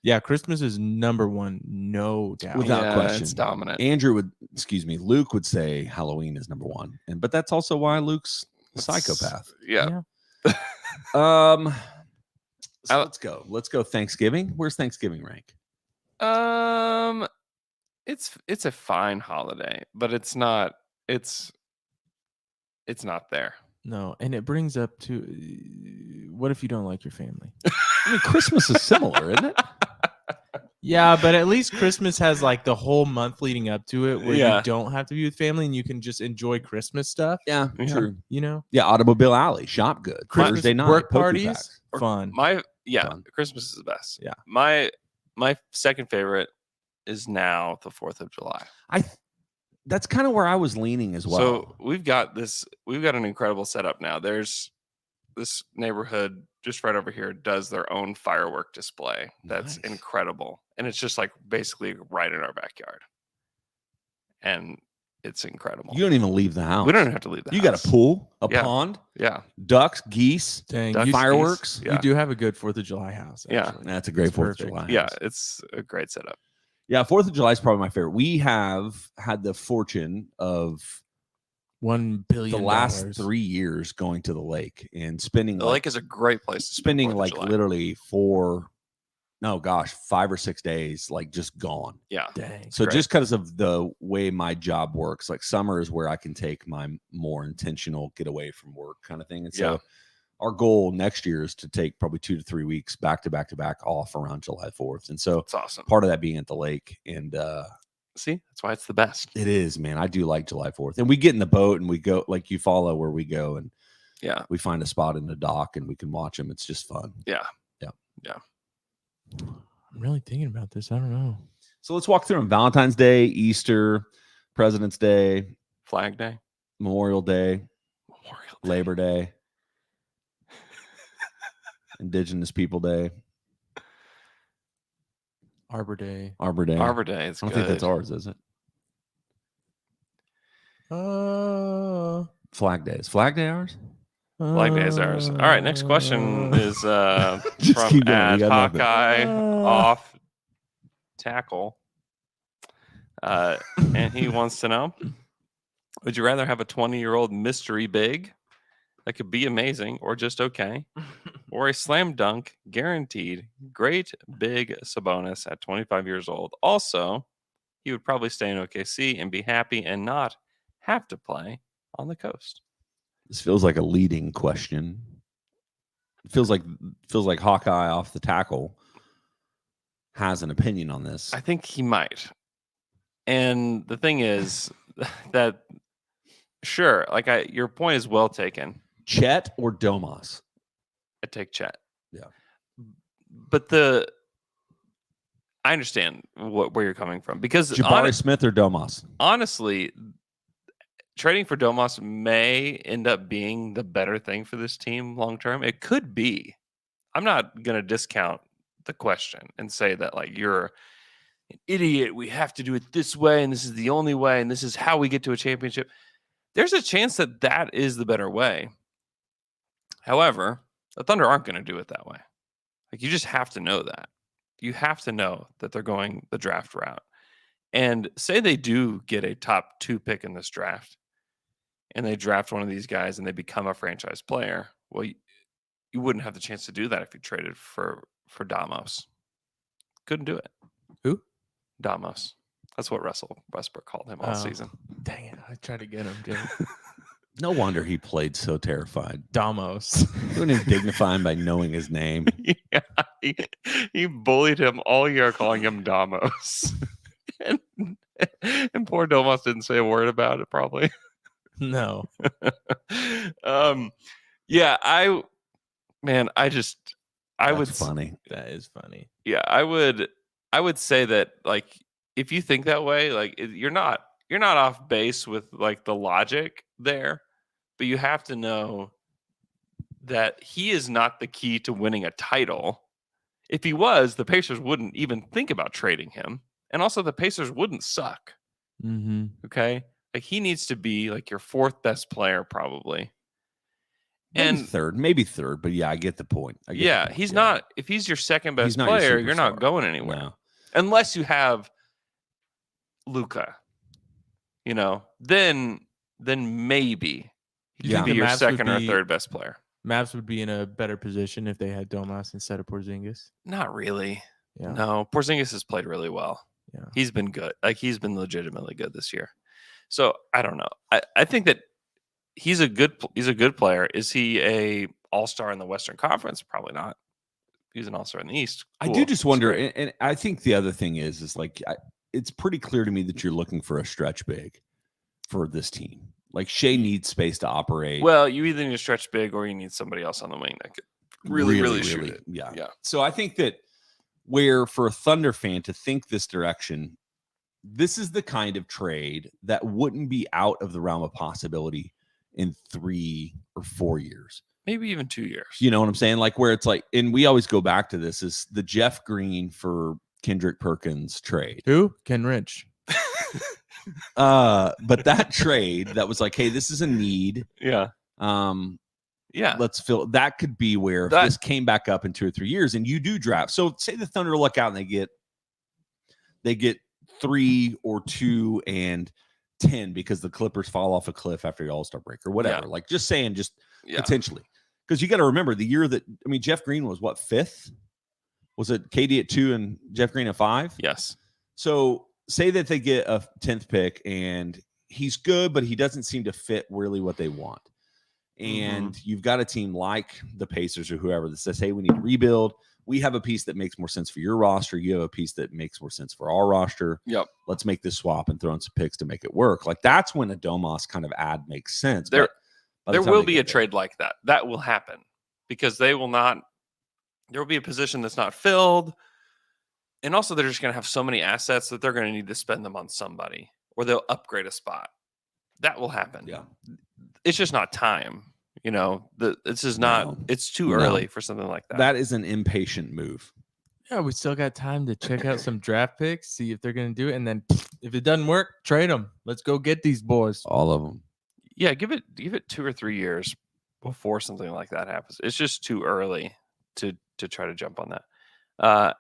Yeah, Christmas is number 1, no doubt. Without question. It's dominant. Luke would say Halloween is number 1. And but that's also why Luke's a psychopath. Yeah. So I- let's go. Let's go Thanksgiving. Where's Thanksgiving rank? It's a fine holiday, but it's not there. No, and it brings up to what if you don't like your family? I mean, Christmas is similar, isn't it? Yeah, but at least Christmas has like the whole month leading up to it where Yeah. you don't have to be with family and you can just enjoy Christmas stuff, Yeah, Yeah. true. you know? Yeah, Automobile Alley, shop good. Christmas Thursday night, work Poku parties, packs. fun. Fun. Christmas is the best. Yeah. My second favorite is now the 4th of July. That's kind of where I was leaning as well. So we've got an incredible setup now. There's this neighborhood just right over here does their own firework display. That's Nice. incredible. And it's just like basically right in our backyard. And it's incredible. You don't even leave the house. We don't even have to leave the You house. got a pool, a Yeah. pond, Yeah. ducks, geese, Dang, Ducks, you, geese. fireworks. Yeah. you do have a good 4th of July house. Yeah. Actually. That's a great It's 4th of perfect. July. Yeah, house. it's a great setup. Yeah, 4th of July is probably my favorite. We have had the fortune of $1 billion. the last 3 years going to the lake and spending The lake is a great place to spend spending 4th of like July. literally 5 or 6 days, like just gone. Yeah. Dang. So great. just because of the way my job works, like summer is where I can take my more intentional get away from work kind of thing. And so Yeah. our goal next year is to take probably 2 to 3 weeks back to back to back off around July 4th. And so It's awesome. part of that being at the lake and See, that's why it's the best. It is, man. I do like July 4th. And we get in the boat and we go, like you follow where we go, and Yeah. we find a spot in the dock and we can watch them. It's just fun. Yeah. I'm really thinking about this. I don't know. So let's walk through them. Valentine's Day, Easter, President's Day, Flag Day, Memorial Day, Memorial Day. Labor Day, Indigenous People Day, Arbor Day. Arbor Day. Arbor Day. It's I don't good. think that's ours, is it? Flag Day. Is Flag Day ours? Flag Day is ours. All right. Next question is Just from keep going. at We got nothing. Hawkeye off tackle. And he wants to know, would you rather have a 20-year-old mystery big that could be amazing or just okay, or a slam dunk guaranteed great big Sabonis at 25 years old? Also, he would probably stay in OKC and be happy and not have to play on the coast. This feels like a leading question. It feels like Hawkeye off the tackle has an opinion on this. I think he might. And the thing is that, sure, your point is well taken. Chet or Domas? I take Chet. Yeah. But I understand where you're coming from, because Jabari Smith or Domas? honestly, trading for Domas may end up being the better thing for this team long term. It could be. I'm not going to discount the question and say that you're an idiot. We have to do it this way, and this is the only way, and this is how we get to a championship. There's a chance that is the better way. However, the Thunder aren't going to do it that way. You just have to know that. You have to know that they're going the draft route. And say they do get a top 2 pick in this draft, and they draft one of these guys and they become a franchise player. Well, you wouldn't have the chance to do that if you traded for Damos. Couldn't do it. Who? Damos. That's what Russell Westbrook called him all season. Dang it. I tried to get him, Jim. No wonder he played so terrified. Damos. You wouldn't even dignify him by knowing his name. Yeah, he bullied him all year, calling him Damos. and poor Domas didn't say a word about it, probably. No. Yeah, I would Funny. That is funny. Yeah, I would say that if you think that way, you're not off base with the logic there, but you have to know that he is not the key to winning a title. If he was, the Pacers wouldn't even think about trading him, and also the Pacers wouldn't suck. Mm-hmm. Okay, he needs to be your 4th best player probably. Maybe third, but yeah, I get the point. He's not. If he's your 2nd best player, you're not going anywhere. No. Unless you have Luka, then maybe he Yeah. could be The your Mavs 2nd or would be- 3rd best player. Mavs would be in a better position if they had Domas instead of Porzingis. Not really. Yeah. No, Porzingis has played really well. Yeah. He's been good. He's been legitimately good this year. So I don't know. I think that he's a good player. Is he a all-star in the Western Conference? Probably not. He's an all-star in the East. I do just wonder, and I think the other thing is it's pretty clear to me that you're looking for a stretch big for this team. Shea needs space to operate. Well, you either need a stretch big or you need somebody else on the wing that could really shoot it. Yeah. Yeah. So I think that for a Thunder fan to think this direction, this is the kind of trade that wouldn't be out of the realm of possibility in 3 or 4 years. Maybe even 2 years. You know what I'm saying? Where it's and we always go back to this, is the Jeff Green for Kendrick Perkins trade. Who? Ken Rich. But that trade that was hey, this is a need. Yeah. Yeah. Let's fill that. Could be where if this came back up in 2 or 3 years and you do draft. So say the Thunder look out and they get 3 or 2 and 10 because the Clippers fall off a cliff after the All-Star break or whatever. Just saying, potentially. Because you got to remember the year that, Jeff Green was what, 5th? Was it KD at 2 and Jeff Green at 5? Yes. So say that they get a 10th pick and he's good, but he doesn't seem to fit really what they want. And you've got a team like the Pacers or whoever that says, hey, we need to rebuild. we have a piece that makes more sense for your roster. You have a piece that makes more sense for our roster. Yep. Let's make this swap and throw in some picks to make it work. Like that's when a Domas kind of ad makes sense. There But will be a trade like that. That will happen because there will be a position that's not filled. And also they're just going to have so many assets that they're going to need to spend them on somebody or they'll upgrade a spot. That will happen. Yeah. It's just not time. This is not, it's too early for something like that. That is an impatient move. Yeah, we still got time to check out some draft picks, see if they're going to do it. And then if it doesn't work, trade them. Let's go get these boys. All of them. Yeah, give it 2 or 3 years before something like that happens. It's just too early to try to jump on that.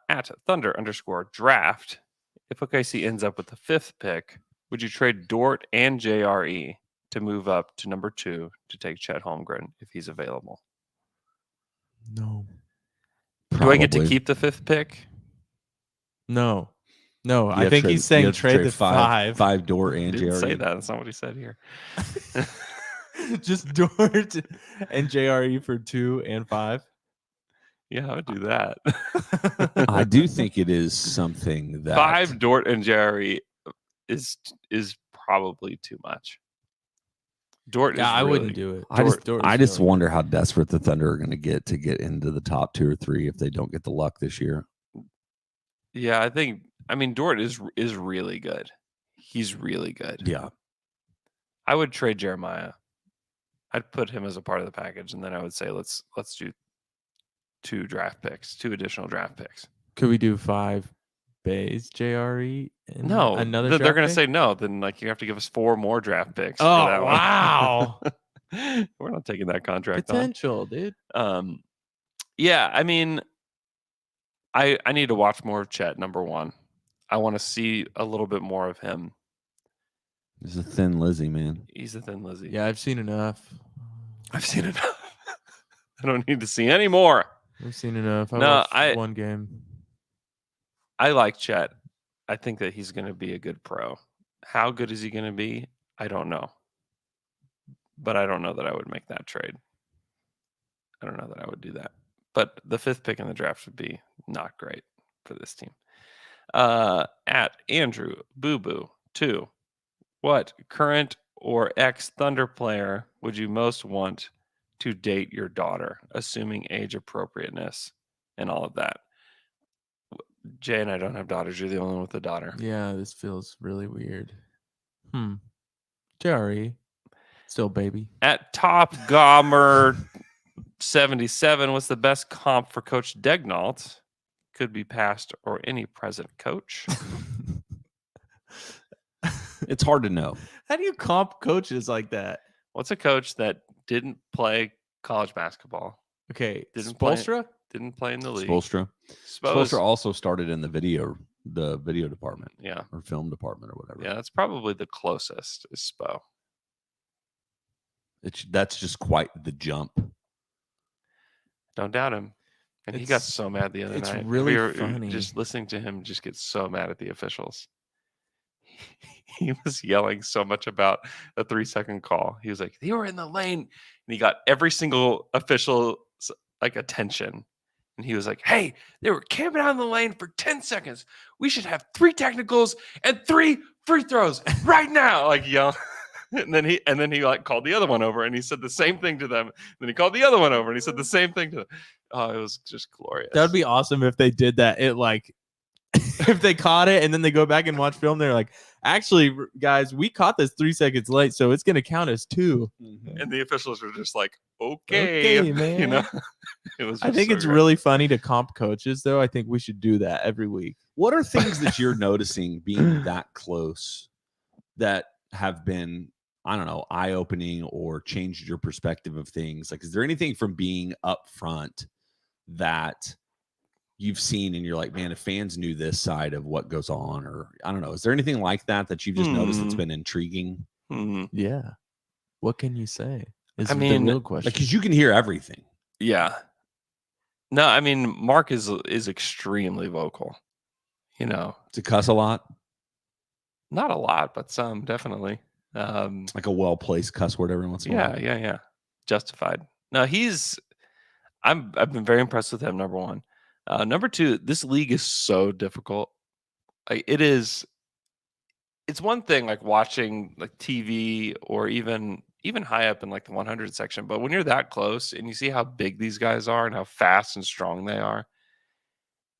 At Thunder_draft, if OKC ends up with the 5th pick, would you trade Dort and JRE to move up to number 2 to take Chet Holmgren if he's available? No. Do I get to Probably. keep the 5th pick? No. You I have think to he's you saying have to trade the 5. Five Dort and Didn't say JRE. that. That's not what he said here. Just Dort and JRE for 2 and 5. Yeah, I would do that. I do think it is something that 5 Dort and Jerry is probably too much. Dort is Yeah, I really, wouldn't do it. I just wonder how desperate the Thunder are going to get into the top 2 or 3 if they don't get the luck this year. Yeah, I mean Dort is really good. He's really good. Yeah. I would trade Jeremiah. I'd put him as a part of the package, and then I would say let's do 2 additional draft picks. Could we do 5 Bays, JRE? And No, another. they're going to pick? say no. Then you have to give us 4 more draft picks. Oh, for that wow. one. We're not taking that contract on. Potential, dude. Yeah, I mean, I need to watch more of Chet. Number 1, I want to see a little bit more of him. He's a thin Lizzy, man. He's a thin Lizzy. Yeah, I've seen enough. I've seen enough. I don't need to see any more. I've seen enough. No, watched one game. I like Chet. I think that he's going to be a good pro. How good is he going to be? I don't know. But I don't know that I would make that trade. I don't know that I would do that. But the 5th pick in the draft would be not great for this team. At Andrew Boo Boo 2, what current or ex Thunder player would you most want to date your daughter, assuming age appropriateness and all of that? Jay and I don't have daughters. You're the only one with a daughter. Yeah, this feels really weird. JRE. Still baby. At Top Gomer 77, what's the best comp for Coach Degnault? Could be past or any present coach. It's hard to know. How do you comp coaches like that? What's a coach that didn't play college basketball? Okay, Didn't play- Spoelstra? Didn't play in the league. Spoelstra. Spose. Spoelstra also started in the video department Yeah. or film department or whatever. Yeah, that's probably the closest is Spo. That's just quite the jump. Don't doubt him. And he got It's- so mad the other it's night. really We were funny. just listening to him just get so mad at the officials. He was yelling so much about a 3-second call. He was like, "They were in the lane," and he got every single official's attention. And he was like, "Hey, they were camping out in the lane for 10 seconds. We should have 3 technicals and 3 free throws right now." Like yell. And then he like called the other one over and he said the same thing to them. And then he called the other one over and he said the same thing to them. Oh, it was just glorious. That would be awesome if they did that. If they caught it and then they go back and watch film, they're like, "Actually, guys, we caught this 3 seconds late, so it's going to count as 2." And the officials were just like, okay, man. You know, it was. I just think so it's great. really funny to comp coaches, though. I think we should do that every week. What are things that you're noticing being that close that have been, I don't know, eye-opening or changed your perspective of things? Like, is there anything from being up front that you've seen and you're like, man, if fans knew this side of what goes on, or I don't know, is there anything like that you've just noticed that's been intriguing? Yeah. What can you say? Is I mean, the real question. Because you can hear everything. Yeah. No, I mean, Mark is extremely vocal. You know, To cuss a lot, not a lot, but some definitely. like a well-placed cuss word every once in a while. Yeah. Justified. No, I've been very impressed with him. Number 1, Number 2, this league is so difficult. Like it's one thing like watching like TV or even high up in like the 100 section, but when you're that close and you see how big these guys are and how fast and strong they are,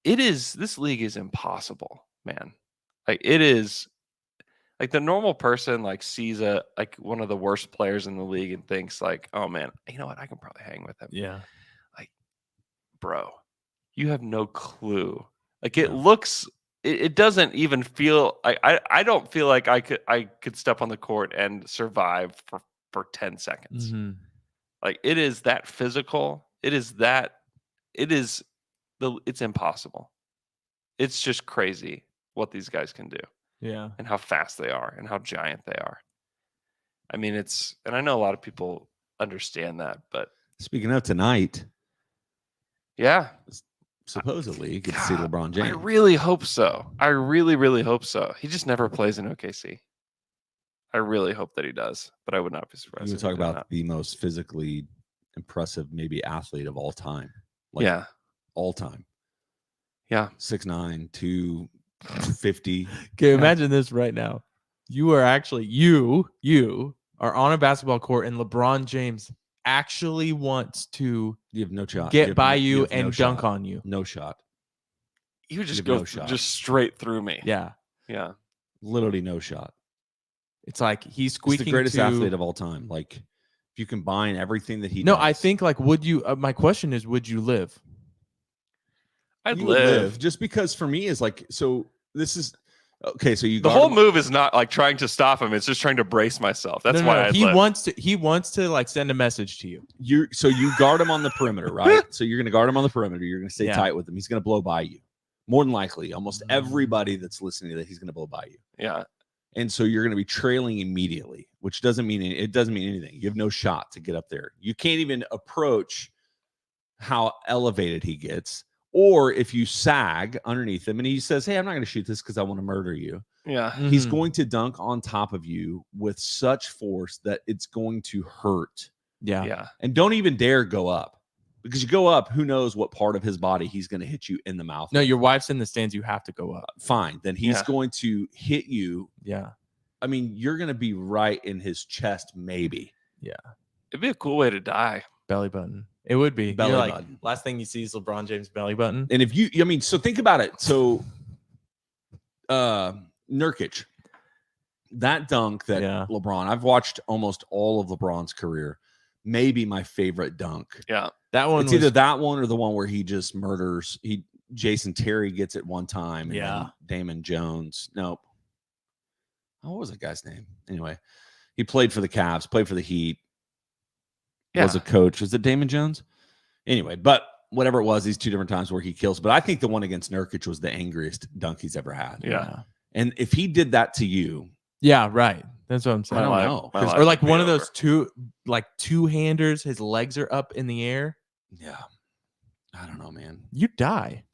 this league is impossible, man. Like it is like the normal person like sees like one of the worst players in the league and thinks like, oh man, you know what? I can probably hang with him. Yeah. Like, bro, you have no clue. Like it looks, it doesn't even feel like I don't feel like I could step on the court and survive for 10 seconds. Mm-hmm. Like it is that physical. It's impossible. It's just crazy what these guys can do. Yeah. And how fast they are and how giant they are. I mean, and I know a lot of people understand that, but Speaking of tonight, yeah, supposedly you get to see LeBron James. I really hope so. I really, really hope so. He just never plays in OKC. I really hope that he does, but I would not be surprised. You would talk about the most physically impressive, maybe athlete of all time. Yeah. All time. Yeah. 6'9", 250. Okay, imagine this right now. You are actually you are on a basketball court and LeBron James actually wants to You have no shot. get by you you have no and dunk shot. on you. No shot. He would just have go no shot. just straight through me. Yeah. Yeah. Literally no shot. It's like he's He's squeaking the greatest to... athlete of all time. Like, if you combine everything that he No, does. I think like would you my question is would you live? I'd you would live. just because for me is like, so this is okay. So you The guard whole him- move is not like trying to stop him. It's just trying to brace myself. That's why I'd he live. wants to like send a message to you. you guard him on the perimeter, right? So you're going to guard him on the perimeter. You're going to stay Yeah. tight with him. He's going to blow by you. More than likely, almost everybody that's listening to that, he's going to blow by you. Yeah. And so you're going to be trailing immediately, which doesn't mean anything. You have no shot to get up there. You can't even approach how elevated he gets. Or if you sag underneath him and he says, "Hey, I'm not going to shoot this because I want to murder you." Yeah. He's Mhm. going to dunk on top of you with such force that it's going to hurt. Yeah. Yeah. And don't even dare go up, because you go up, who knows what part of his body he's going to hit you in the mouth. No, your wife's in the stands. You have to go up. Fine. Then he's Yeah. going to hit you. Yeah. I mean, you're going to be right in his chest, maybe. It'd be a cool way to die. Belly button. It would be. Belly You're like, button. last thing you see is LeBron James' belly button. And if I mean, so think about it. So, Nurkic, that dunk that Yeah. LeBron, I've watched almost all of LeBron's career. Maybe my favorite dunk. Yeah. That one It's was either that one or the one where he just murders. Jason Terry gets it one time. And Yeah. then Damon Jones. Nope. Oh, what was that guy's name? Anyway, he played for the Cavs, played for the Heat. Yeah. Was a coach. Was it Damon Jones? Anyway, but whatever it was, these two different times where he kills. But I think the one against Nurkic was the angriest dunk he's ever had. Yeah. And if he did that to you, Yeah, right. That's what I'm saying. I don't My know. life Or like would be one of over. those two-handers, his legs are up in the air. yeah, I don't know, man. You die.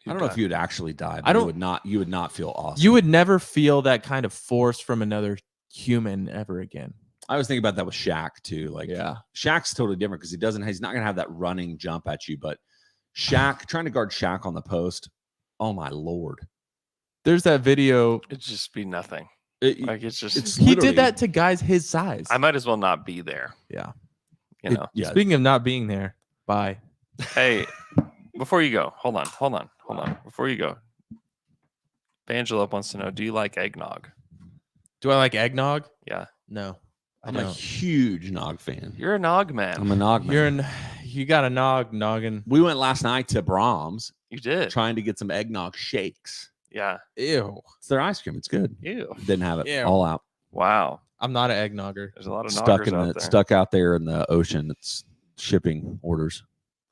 I don't know if you would actually die. But I don't- You would not feel awesome. You would never feel that kind of force from another human ever again. I was thinking about that with Shaq too. Like, Yeah. Shaq's totally different because he's not gonna have that running jump at you. But Shaq, trying to guard Shaq on the post, oh my lord, There's that video. It'd just be nothing. It- Like it's just. it's He literally- did that to guys his size. I might as well not be there. Yeah. You know. yeah. Speaking of not being there, bye. Hey, before you go, hold on. Before you go, Vangelope wants to know: do you like eggnog? Do I like eggnog? Yeah. No. I I'm a don't. huge Nog fan. You're a nog man. I'm a Nog man. You got a noggin. We went last night to Brahms You did. trying to get some eggnog shakes. Yeah. Ew. It's their ice cream. It's good. Ew. Didn't have it Ew. all out. Wow. I'm not an eggnogger. There's a lot of Stuck noggers in out the there. stuck out there in the ocean. It's shipping orders.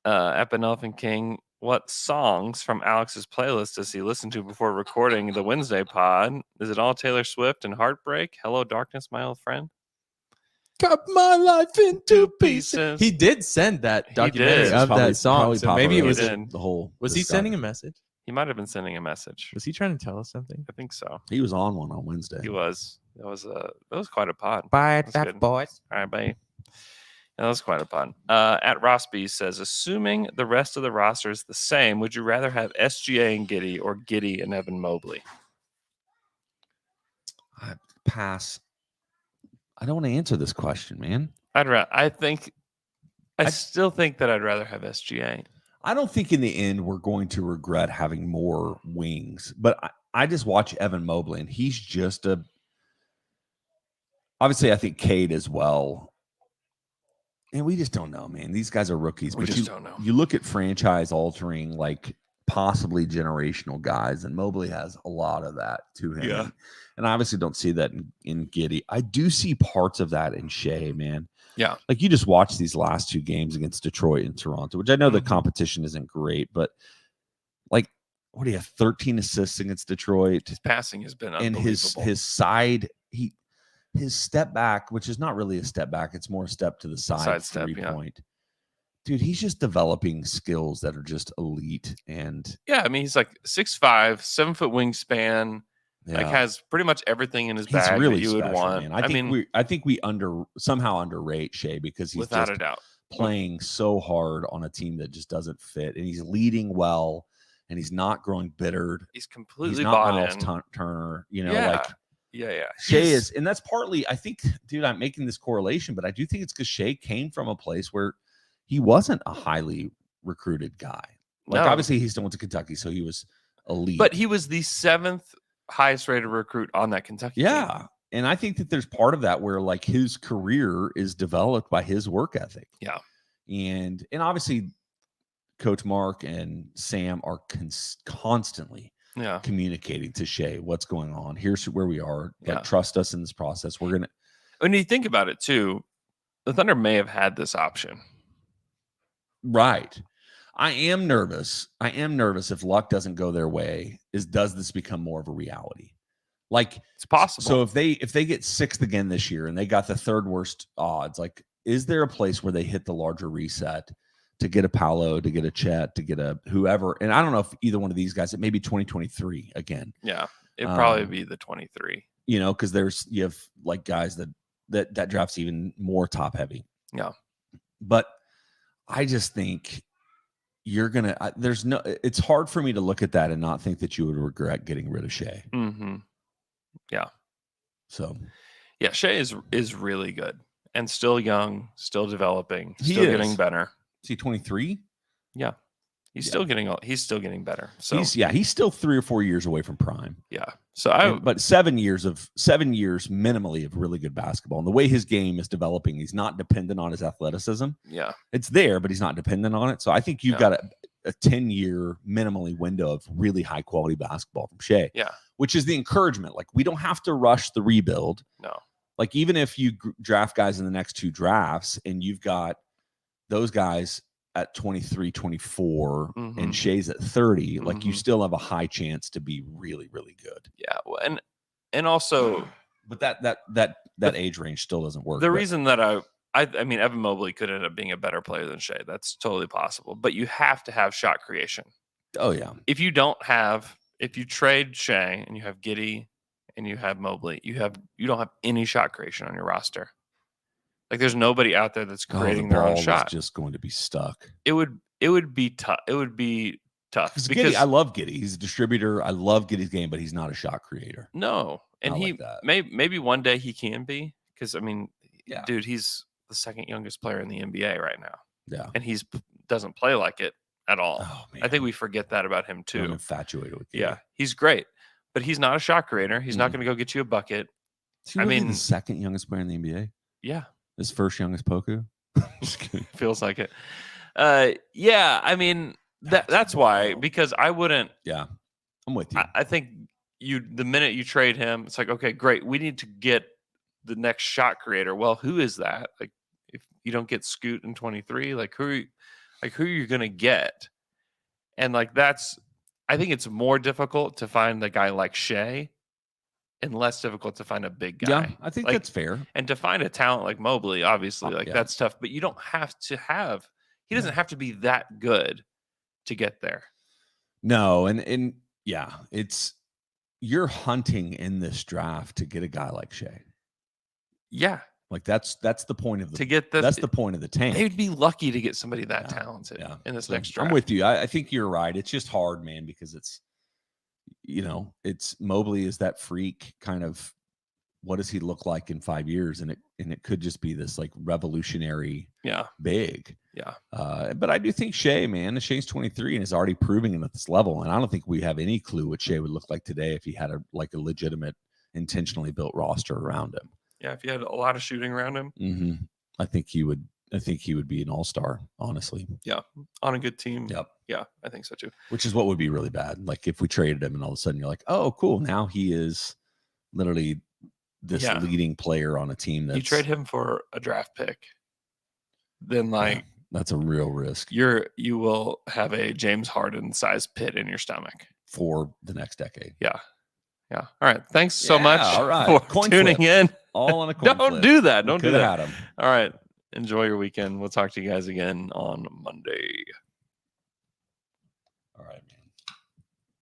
Epic Elephant King, what songs from Alex's playlist does he listen to before recording the Wednesday pod? Is it all Taylor Swift and Heartbreak? Hello, Darkness, my old friend. Cut my life into pieces. He did send that documentary did. of Probably- that song. probably So maybe it popularized was. He did. the whole. Was he sending a message? He might have been sending a message. Was he trying to tell us something? I think so. He was on one on Wednesday. He was. That was quite a pod. Bye, That's good. boys. All right, bye. That was quite a pun. At Rossby says, assuming the rest of the roster is the same, would you rather have SGA and Giddey or Giddey and Evan Mobley? I pass. I don't want to answer this question, man. I still think that I'd rather have SGA. I don't think in the end we're going to regret having more wings, but I just watch Evan Mobley and he's just obviously I think Cade as well. And we just don't know, man. These guys are rookies. We just don't know. You look at franchise altering, like possibly generational guys, and Mobley has a lot of that to him. Yeah. And I obviously don't see that in Giddey. I do see parts of that in Shea, man. Yeah. Like you just watch these last 2 games against Detroit and Toronto, which I know the competition isn't great, but like, what do you have? 13 assists against Detroit. His passing has been And unbelievable. his side, his step back, which is not really a step back, it's more a step to the side step, 3-point. Dude, he's just developing skills that are just elite. And yeah, I mean, he's like 6'5", 7-foot wingspan, like has pretty much everything in his bag really that you would special, want. Man. I think we somehow underrate Shea because he's without just a doubt playing so hard on a team that just doesn't fit, and he's leading well, and he's not growing bittered. He's completely He's not bought Myles in. Turner, you know, Yeah. like Yeah. Shea is, and that's partly, I think, dude, I'm making this correlation, but I do think it's because Shea came from a place where he wasn't a highly recruited guy. Like, No. obviously, he still went to Kentucky, so he was elite. But he was the 7th highest rated recruit on that Kentucky yeah. team. And I think that there's part of that where, like, his career is developed by his work ethic. Yeah. And obviously, Coach Mark and Sam are constantly communicating to Shea what's going on. Here's where we are. Like, trust us in this process. We're gonna. When you think about it too, the Thunder may have had this option. Right. I am nervous if luck doesn't go their way. Does this become more of a reality? Like, it's possible. So if they get 6th again this year and they got the 3rd worst odds, like, is there a place where they hit the larger reset to get a Paolo, to get a Chet, to get a whoever? And I don't know if either one of these guys, it may be 2023 again. Yeah, it'd probably be the 23. You know, because you have like guys that draft's even more top heavy. Yeah. But I just think you're gonna. It's hard for me to look at that and not think that you would regret getting rid of Shea. Mm-hmm. Yeah. So. Yeah, Shea is really good and still young, still developing, still getting better. Is he 23? Yeah. He's still getting better. So he's still 3 or 4 years away from prime. Yeah. So but 7 years minimally of really good basketball. And the way his game is developing, he's not dependent on his athleticism. Yeah. It's there, but he's not dependent on it. So I think you've got a 10-year minimally window of really high quality basketball from Shea. Yeah. Which is the encouragement. Like, we don't have to rush the rebuild. No. Like, even if you draft guys in the next 2 drafts and you've got those guys at 23, 24 and Shea's at 30, like, you still have a high chance to be really, really good. Yeah. Well, and also, but that age range still doesn't work. The reason that I mean, Evan Mobley could end up being a better player than Shea. That's totally possible. But you have to have shot creation. Oh, yeah. If you trade Shea and you have Giddey and you have Mobley, you don't have any shot creation on your roster. Like, there's nobody out there that's creating their own shot. Is just going to be stuck. It would be tough. It would be tough because Giddey, I love Giddey. He's a distributor. I love Giddey's game, but he's not a shot creator. No, and maybe one day he can be, because I mean, dude, he's the 2nd youngest player in the NBA right now. Yeah, and he doesn't play like it at all. Oh, man. I think we forget that about him too. I'm infatuated with Giddey. Yeah, he's great, but he's not a shot creator. He's not going to go get you a bucket. I mean, the 2nd youngest player in the NBA. Yeah. His 1st youngest Poku. Just kidding. Feels like it. Yeah, I mean, that's why, because I wouldn't. Yeah, I'm with you. I think the minute you trade him, it's like, okay, great. We need to get the next shot creator. Well, who is that? Like, if you don't get Scoot in 23, like who are you going to get? And like, I think it's more difficult to find the guy like Shea and less difficult to find a big guy. Yeah, I think that's fair. And to find a talent like Mobley, obviously, that's tough. But you don't have to have. He doesn't have to be that good to get there. No, and yeah, you're hunting in this draft to get a guy like Shea. Yeah, Like that's the point of the to get the. that's the point of the tank. They'd be lucky to get somebody that Yeah, talented yeah. in this So next draft. I'm with you. I think you're right. It's just hard, man, because it's Mobley is that freak kind of. What does he look like in 5 years? And it could just be this like revolutionary, big. Yeah. But I do think Shea, man, Shea's 23 and is already proving it at this level. And I don't think we have any clue what Shea would look like today if he had a legitimate, intentionally built roster around him. Yeah, if you had a lot of shooting around him, Mm-hmm. I think he would be an all-star, honestly. Yeah, on a good team. Yep. Yeah, I think so too. Which is what would be really bad. Like if we traded him and all of a sudden you're like, oh, cool, now he is literally this leading player on a team that's you trade him for a draft pick, then that's a real risk. You will have a James Harden sized pit in your stomach for the next decade. Yeah. All right. Thanks so much for tuning in. All on a coin Don't flip. do that. Don't do that. Had him. All right. Enjoy your weekend. We'll talk to you guys again on Monday. All right, man.